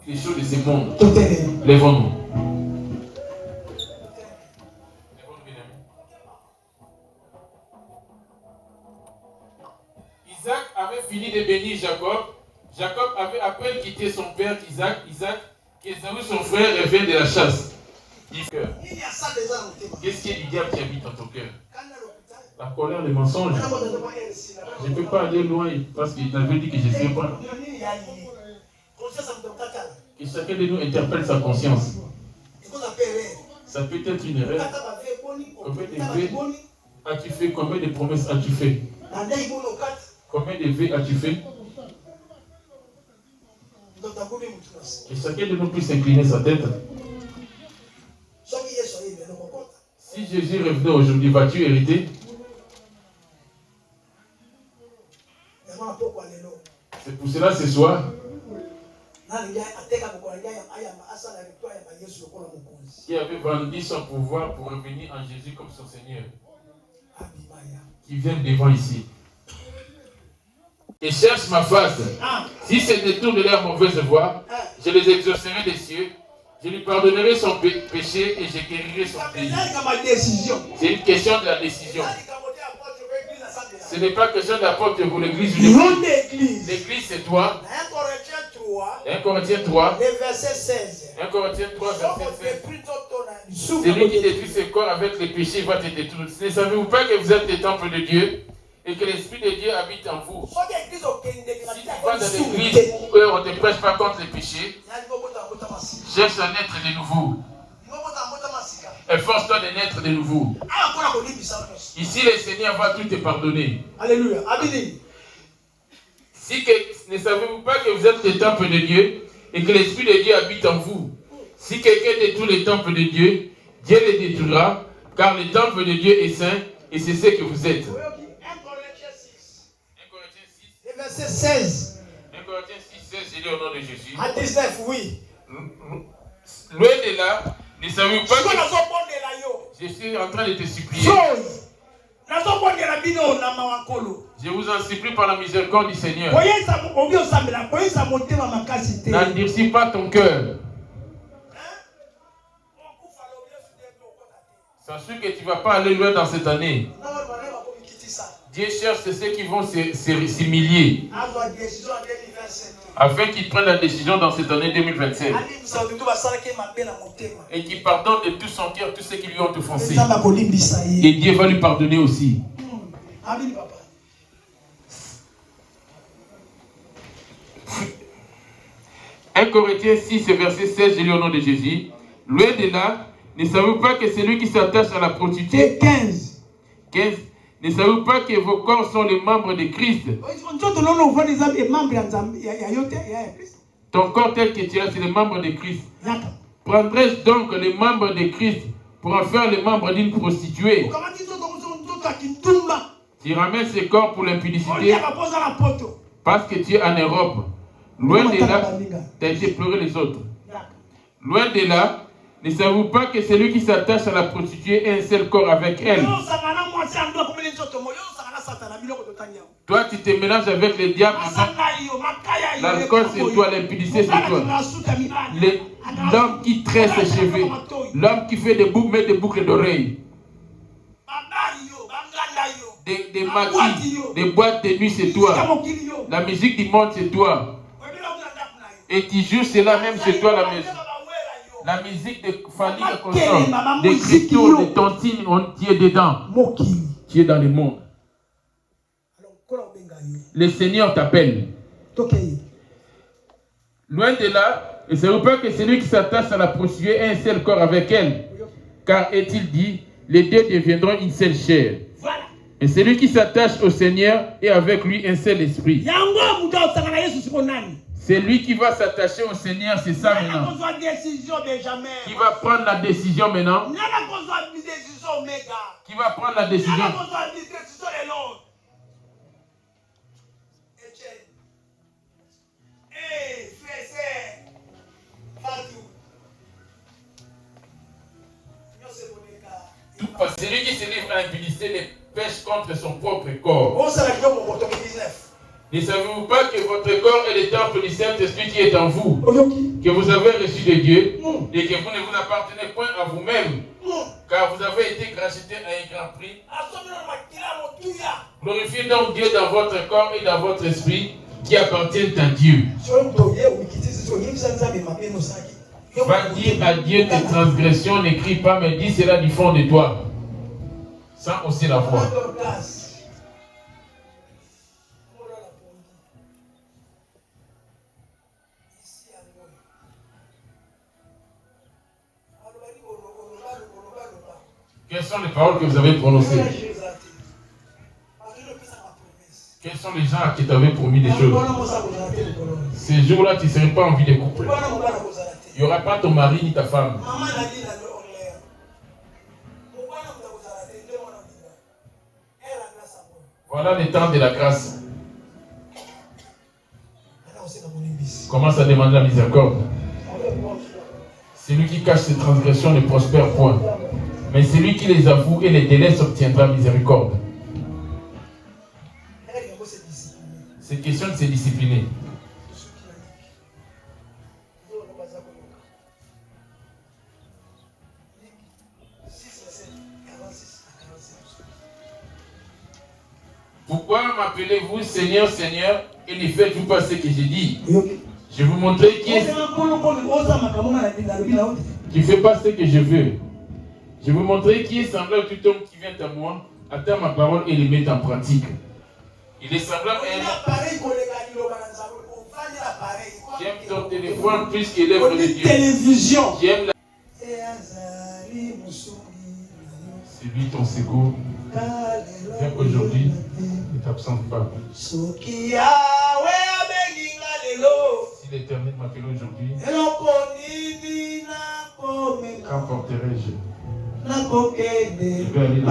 les choses de ce monde. Totelemi. Lèvons-nous. Isaac avait fini de bénir Jacob. Jacob avait à peine quitté son père Isaac, qu'Ésaü, son frère, revient de la chasse. Qu'est-ce qui est du diable qui habite dans ton cœur? La colère, les mensonges. Je ne peux pas aller loin parce qu'il avait dit que je ne sais pas. Que chacun de nous interpelle sa conscience. Ça peut être une erreur. Combien de vœux as-tu fait? Combien de promesses as-tu fait? Combien de vœux as-tu fait? Que chacun de nous puisse incliner sa tête. Si Jésus revenait aujourd'hui, vas-tu hériter? C'est pour cela ce soir, qui avait vendu son pouvoir pour revenir en Jésus comme son Seigneur, qui vient devant ici et cherche ma face. Si se détournent de leur mauvaise voie, je les exaucerai des cieux, je lui pardonnerai son péché et je guérirai son pays. C'est une question de la décision. Ce n'est pas question d'apporter pour l'église. L'église, c'est toi. 1 Corinthiens 3. 1 Corinthiens 3, verset 16. Celui qui détruit ses corps avec les péchés va te détruire. Ne savez-vous pas que vous êtes des temples de Dieu et que l'Esprit de Dieu habite en vous? Si tu vas dans l'église où on ne te prêche pas contre les péchés, cherche à naître de nouveau. Efforce-toi de naître de nouveau. Ici, le Seigneur va tout te pardonner. Alléluia. Ne savez-vous pas que vous êtes le temple de Dieu et que l'Esprit de Dieu habite en vous? Si quelqu'un détruit le temple de Dieu, Dieu le détruira, car le temple de Dieu est saint et c'est ce que vous êtes. 1 Corinthiens 6. 1 Corinthiens 6. Verset 16. 1 Corinthiens 6, 16, j'ai dit au nom de Jésus. À 19, oui. Loin de là, ne savez-vous pas que je suis en train de te supplier. Je vous en supplie par la miséricorde du Seigneur. N'endurcis pas ton cœur. Sache que tu ne vas pas aller loin dans cette année. Dieu cherche ceux qui vont s'humilier afin qu'ils prennent la décision dans cette année 2027 et qu'ils pardonnent de tout son cœur tous ceux qui lui ont offensé. Et Dieu va lui pardonner aussi. Amen, papa. 1 Corinthiens 6, verset 16, j'ai lu au nom de Jésus. Loin de là, ne savez-vous pas que celui qui s'attache à la prostituée... 15. Ne savez-vous pas que vos corps sont les membres de Christ? Ton corps tel que tu as, c'est les membres de Christ. Prendrais-je donc les membres de Christ pour en faire les membres d'une prostituée? Tu ramènes ce corps pour l'impudicité parce que tu es en Europe. Loin de là, tu as été pleurer les autres. Loin de là, ne savez-vous pas que celui qui s'attache à la prostituée est un seul corps avec elle? Toi, tu te mélanges avec les diables. L'alcool, c'est toi. L'impudicité, c'est toi. L'homme qui tresse ses cheveux. L'homme qui fait des boucles, met des boucles d'oreilles. Des maquis, des boîtes de nuit, c'est toi. La musique du monde, c'est toi. Et tu joues cela même chez toi à la maison. La musique de Fanny, de consort, de Christo, de Tontine, tu es dedans. Tu es dans le monde. Le Seigneur t'appelle. Loin de là, ne savez-vous pas que celui qui s'attache à la prostituée est un seul corps avec elle? Car est-il dit, les deux deviendront une seule chair. Et celui qui s'attache au Seigneur est avec lui un seul esprit. C'est lui qui va s'attacher au Seigneur, c'est ça maintenant. Qui va prendre la décision maintenant. Qui va prendre la décision. Celui qui se livre à l'impudicité les pêche contre son propre corps. Ne savez-vous pas que votre corps est le temple du Saint-Esprit qui est en vous, que vous avez reçu de Dieu et que vous ne vous appartenez point à vous-même, car vous avez été rachetés à un grand prix. Glorifiez donc Dieu dans votre corps et dans votre esprit qui appartiennent à Dieu. Va dire à Dieu tes transgressions, n'écris pas, mais dis cela du fond de toi, sans hausser la voix. Quelles sont les paroles que vous avez prononcées? Quels sont les gens qui t'avaient promis des choses? Ces jours-là, tu ne serais pas en vie de couple. Il n'y aura pas ton mari ni ta femme. Voilà le temps de la grâce. Commence à demander la miséricorde. Celui qui cache ses transgressions ne prospère point. Mais celui qui les avoue et les délaisse obtiendra miséricorde. C'est question de se discipliner. Pourquoi m'appelez-vous Seigneur, Seigneur, et ne faites-vous pas ce que j'ai dit? Je vous montrer qui fait pas ce que je veux. Je vous montrer qui est semblable à tout homme qui vient à moi, attend ma parole et les met en pratique. Il est semblable à un... J'aime ton téléphone plus que l'œuvre de Dieu. J'aime la... C'est lui ton secours. Viens aujourd'hui, ne t'absente pas. Si l'Éternel m'appelle aujourd'hui, qu'emporterai-je? Je vais aller dans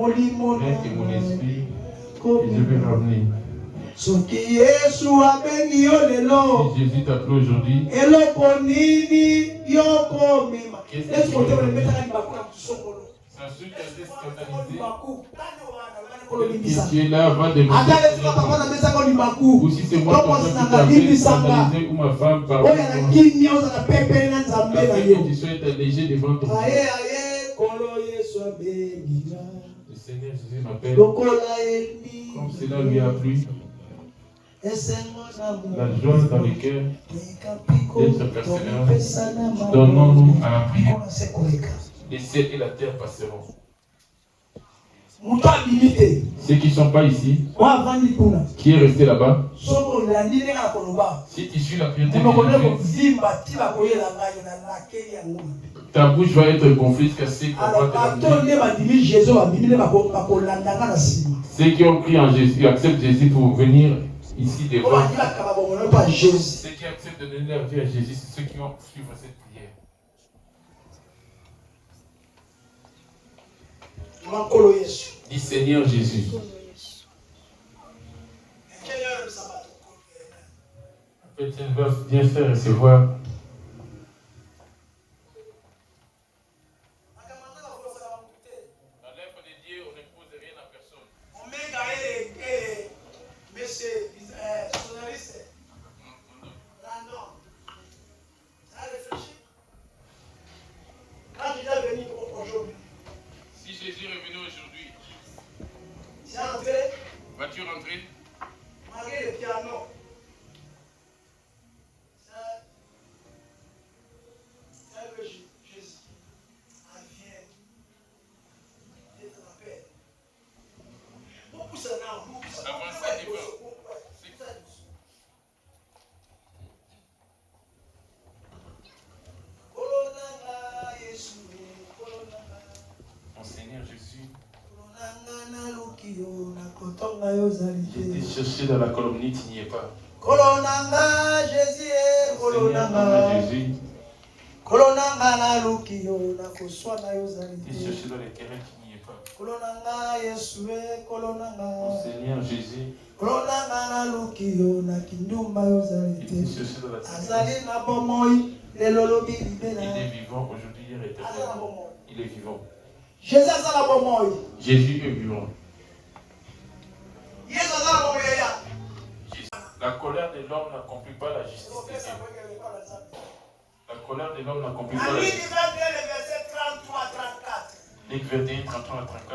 avec mon esprit et je vais revenir. Si Jésus t'appelle aujourd'hui, qu'est-ce que tu veux? Tu es là avant de me ou si c'est moi qui t'appelle ou ma femme par que tu sois allégé devant ton Père. Le Seigneur Jésus m'appelle comme cela lui a plu. La joie dans le cœur d'être persévérant. Donnons-nous à la prière. Les ciels et la terre passeront. Ceux qui ne sont pas ici, qui est resté là-bas, si tu suis la prière de Jésus, ta bouche va être gonflée jusqu'à ce qu'on va te la. Ceux qui ont crié en Jésus, acceptent Jésus pour venir ici devant. Ceux qui acceptent de donner leur vie à Jésus, c'est ceux qui ont suivi cette prière. Dis Seigneur Jésus. Après, tu vas bien faire recevoir. Dans l'œuvre de Dieu, on n'impose rien à personne. Si Jésus est revenu aujourd'hui, vas-tu rentrer? Malgré le piano, c'est que Jésus vient d'être la paix. Beaucoup se rendent, beaucoup se rendent. Mon Seigneur Jésus, j'étais cherché dans la calomnie, tu n'y es pas. Kolonanga Jésus, Seigneur Jésus, kolonanga lukio na kuswana yozali. j'étais cherché dans les querelles, tu n'y es pas. Kolonanga Yesue, kolonanga. Mon Seigneur Jésus, Kolonanga lukio na kindumba yozali. j'étais cherché dans la Azali tristesse. na bomoi, lelolobi Il libena. est vivant aujourd'hui, hier et éternellement. Il est vivant. Jésus azala bomoi. Jésus est vivant. La colère de l'homme n'accomplit pas la justice de Dieu. La colère de l'homme n'accomplit pas la justice. Luc 21, 33 à 34.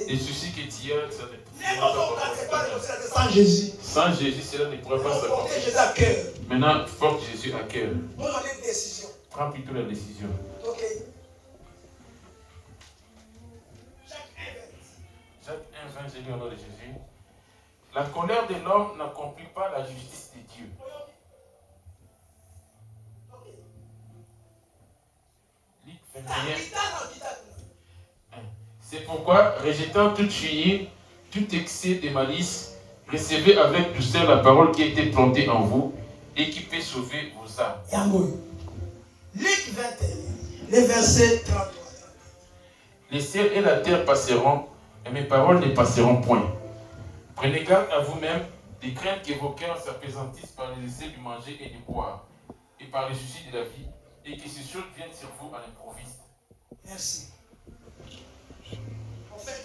Les soucis que tu as, ça ne pourra pas. Sans Jésus. Sans Jésus, cela ne pourrait pas s'accomplir. Maintenant, porte Jésus à cœur. Prends plutôt la décision. Ok. Jacques 1, 20, j'ai lu au nom de Jésus. La colère de l'homme n'accomplit pas la justice de Dieu. Luc 21. C'est pourquoi, rejetant toute furie, tout excès de malice, recevez avec douceur la parole qui a été plantée en vous et qui peut sauver vos âmes. Luc 21, les versets 33. Les cieux et la terre passeront, et mes paroles ne passeront point. Prenez garde à vous-même des craintes que vos cœurs s'apaisantissent par les essais du manger et du boire, et par les soucis de la vie, et que ces choses viennent sur vous à l'improviste. Merci. En fait,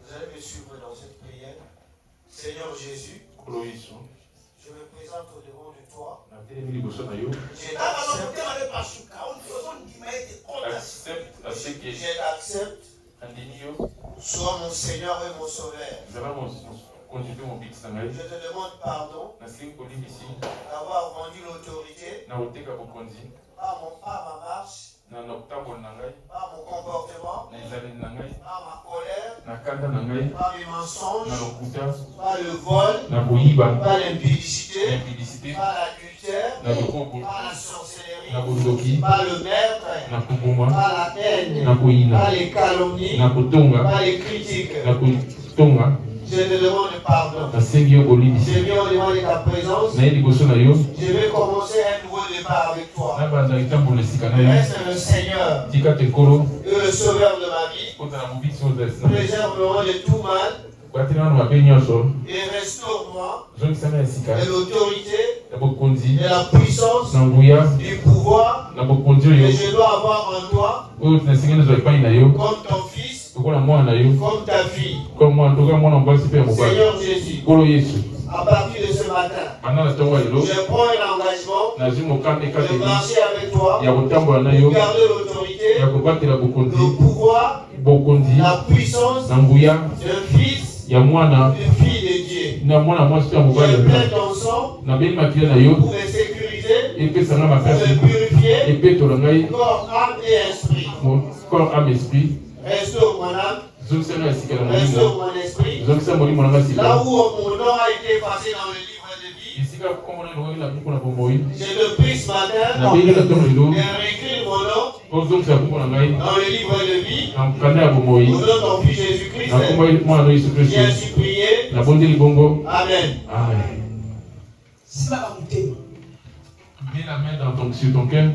vous allez me suivre dans cette prière. Seigneur Jésus, je me présente au-devant de toi. J'accepte. Sois mon Seigneur et mon Sauveur. Je te demande pardon d'avoir rendu l'autorité par ma marche, par mon comportement, par ma colère, par mes mensonges, par le vol, par l'impudicité, par l'adultère, par la sorcellerie, par le meurtre, par la haine, par les calomnies, par les critiques. Je te demande pardon. Je viens au-devant de ta présence. Je vais commencer un nouveau départ avec toi. Reste le Seigneur et le Sauveur de ma vie. Préserve-moi de tout mal. Et restaure-moi de l'autorité, de la puissance, du pouvoir que je dois avoir en toi, comme ton fils, comme ta fille. Seigneur Jésus, à partir de ce matin, je prends un engagement de marcher avec toi, de garder l'autorité, le pouvoir, la puissance d'un fils, d'une fille de Dieu. Je plains ton sang pour me sécuriser, pour me purifier, corps, âme et esprit. Restaure mon âme. Restaure mon esprit. Là où mon nom a été effacé dans le livre de vie, je te prie ce matin de réécrire mon nom dans le livre de vie. Au nom de ton fils Jésus-Christ, j'ai ainsi prié. Amen. Mets la main sur ton cœur.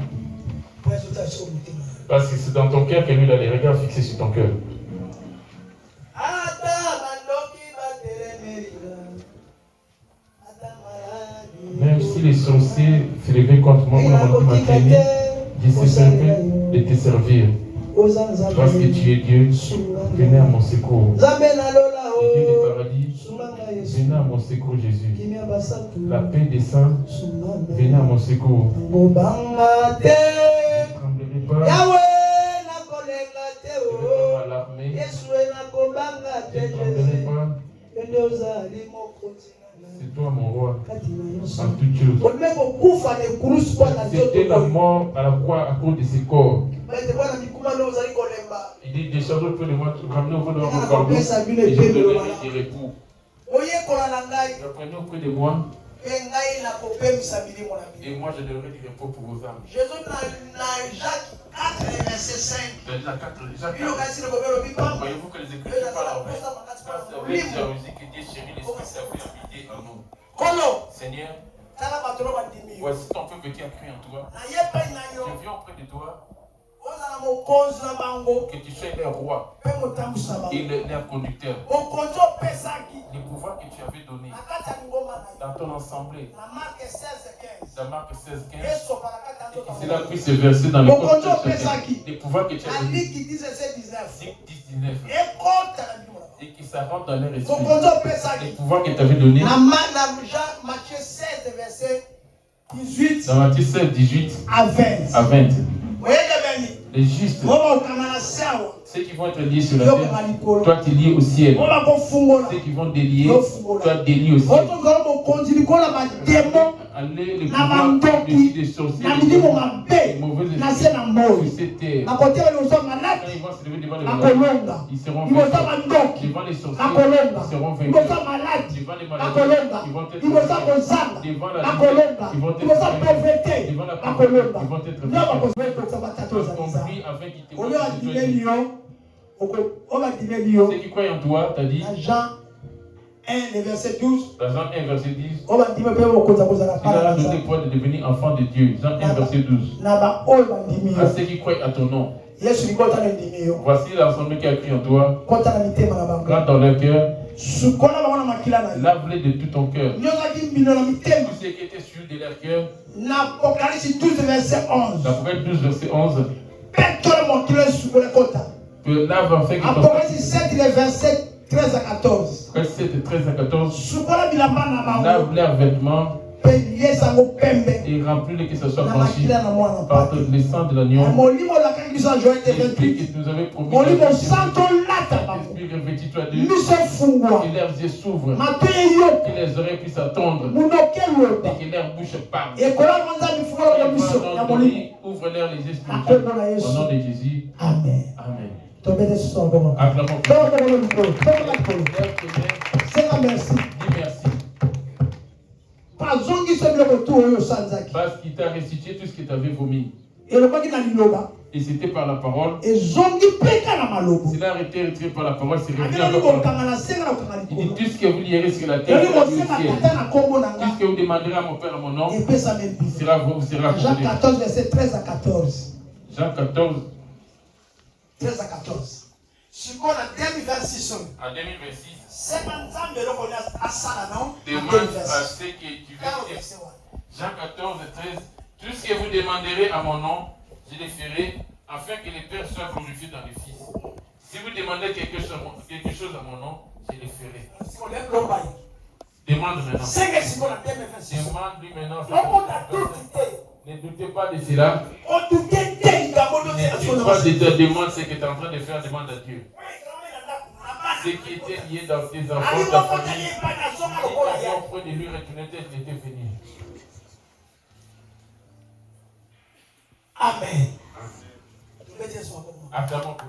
Parce que c'est dans ton cœur que lui a les regards fixés sur ton cœur. Même si les sorciers s'élevaient contre moi, je cesserai de te servir. Parce que tu es Dieu, venez à mon secours. Le Dieu des paradis, venez à mon secours, Jésus. La paix des saints, venez à mon secours. Je ne tremblerai pas. Je ne vais pas m'alarmer. Je ne tremblerai pas. C'est toi mon roi, en toutes choses. C'était la mort à la croix à cause de ses corps. Il dit, décharge auprès de moi, ramenez auprès de moi mon fardeau, et je te donnerai des repos. Reprenez auprès de moi, et moi je donnerai du repos pour vos âmes. Jacques 4, verset 5. Voyez-vous que les Écritures parlent en vrai. Dieu chérit l'esprit s'est habité en nous. Seigneur, voici ton peuple qui a cru en toi. Je viens auprès de toi. Que tu sois leur roi et leur conducteur. Le pouvoir que tu avais donné dans ton assemblée. Dans Marc 16, 15. Et que cela puisse se verser dans le corps de chacun. Le pouvoir que tu as donné. 10, 19. Et que ça ça rentre dans leur esprit. Le Le pouvoir qu'il t'avait donné. Dans Matthieu 16, verset 18 Dans Matthieu 16, 18 à 20. à 20. Voyez Les justes, ceux qui vont être liés sur la terre, toi tu lies au ciel. Ceux qui vont délier, toi délies au ciel. Allez, le pouvoir des sorciers, les mauvais esprits, sur cette terre. Quand ils vont se lever devant les malades, ils seront vaincus. Devant les sorciers, ils seront vaincus. Devant les maladies, ils vont être vaincus. Devant la vie, ils vont être vaincus. Devant la pauvreté, ils vont être vaincus. Tous compris afin qu'ils te voient. Ceux qui croient en toi, t'as dit. Jean 1, le verset 12. Dans Jean 1, verset 10. Il a donné le pouvoir de devenir enfant de Dieu. Jean 1, verset 12. À ceux qui croient à ton nom. Voici l'ensemble qui a crié en toi. Garde dans leur cœur. Lave-les de tout ton cœur. Tout ce qui était sur de leur cœur. L'Apocalypse 12, verset 11. L'Apocalypse 12, verset 11. Que lave en fait Apocalypse 7, les versets 13 à 14. Verset 13 à 14. Lave leurs vêtements. Et remplis-les que ce soit blanchi par le sang de l'agneau. L'esprit que tu nous avais promis. L'esprit revêtis-toi d'eux. Que leurs yeux s'ouvrent. Que les oreilles puissent attendre. Et que leurs bouches parlent. Ouvre-leur les esprits. Au nom de Jésus. Amen. Amen. Acclamons. Seigneur, merci. Dis merci. Parce qu'il t'a restitué tout ce que tu avais vomi. Et c'était par la parole. Cela a été retiré par la parole. C'est revenu encore par la parole. Il dit tout ce que vous lirez sur la terre, tout ce que vous demanderez à mon Père à mon nom, vous sera Jean 14, verset 13 à 14. Jean 14. 13 à 14. En 2026. Demande à ceux qui tu veux. Jean 14, 13. Tout ce que vous demanderez à mon nom, je le ferai, afin que les Pères soient glorifiés dans les Fils. Si vous demandez quelque chose à mon nom, je le ferai. Demande maintenant. Demande lui maintenant. Ne doutez pas de cela. Ne doutez pas de ta demande, c'est que tu es en train de faire demande à Dieu. Ce qui était lié dans tes enfants, ta famille, qui ont pris de lui retourner, il était venu. Amen. Acclamons pour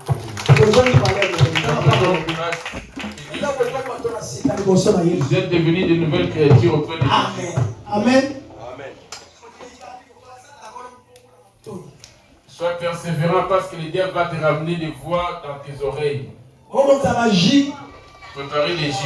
vous êtes devenus de nouvelles créatures auprès de Dieu. Amen. Amen. Sois persévérant parce que le diable va te ramener des voix dans tes oreilles. Préparez les gîtes.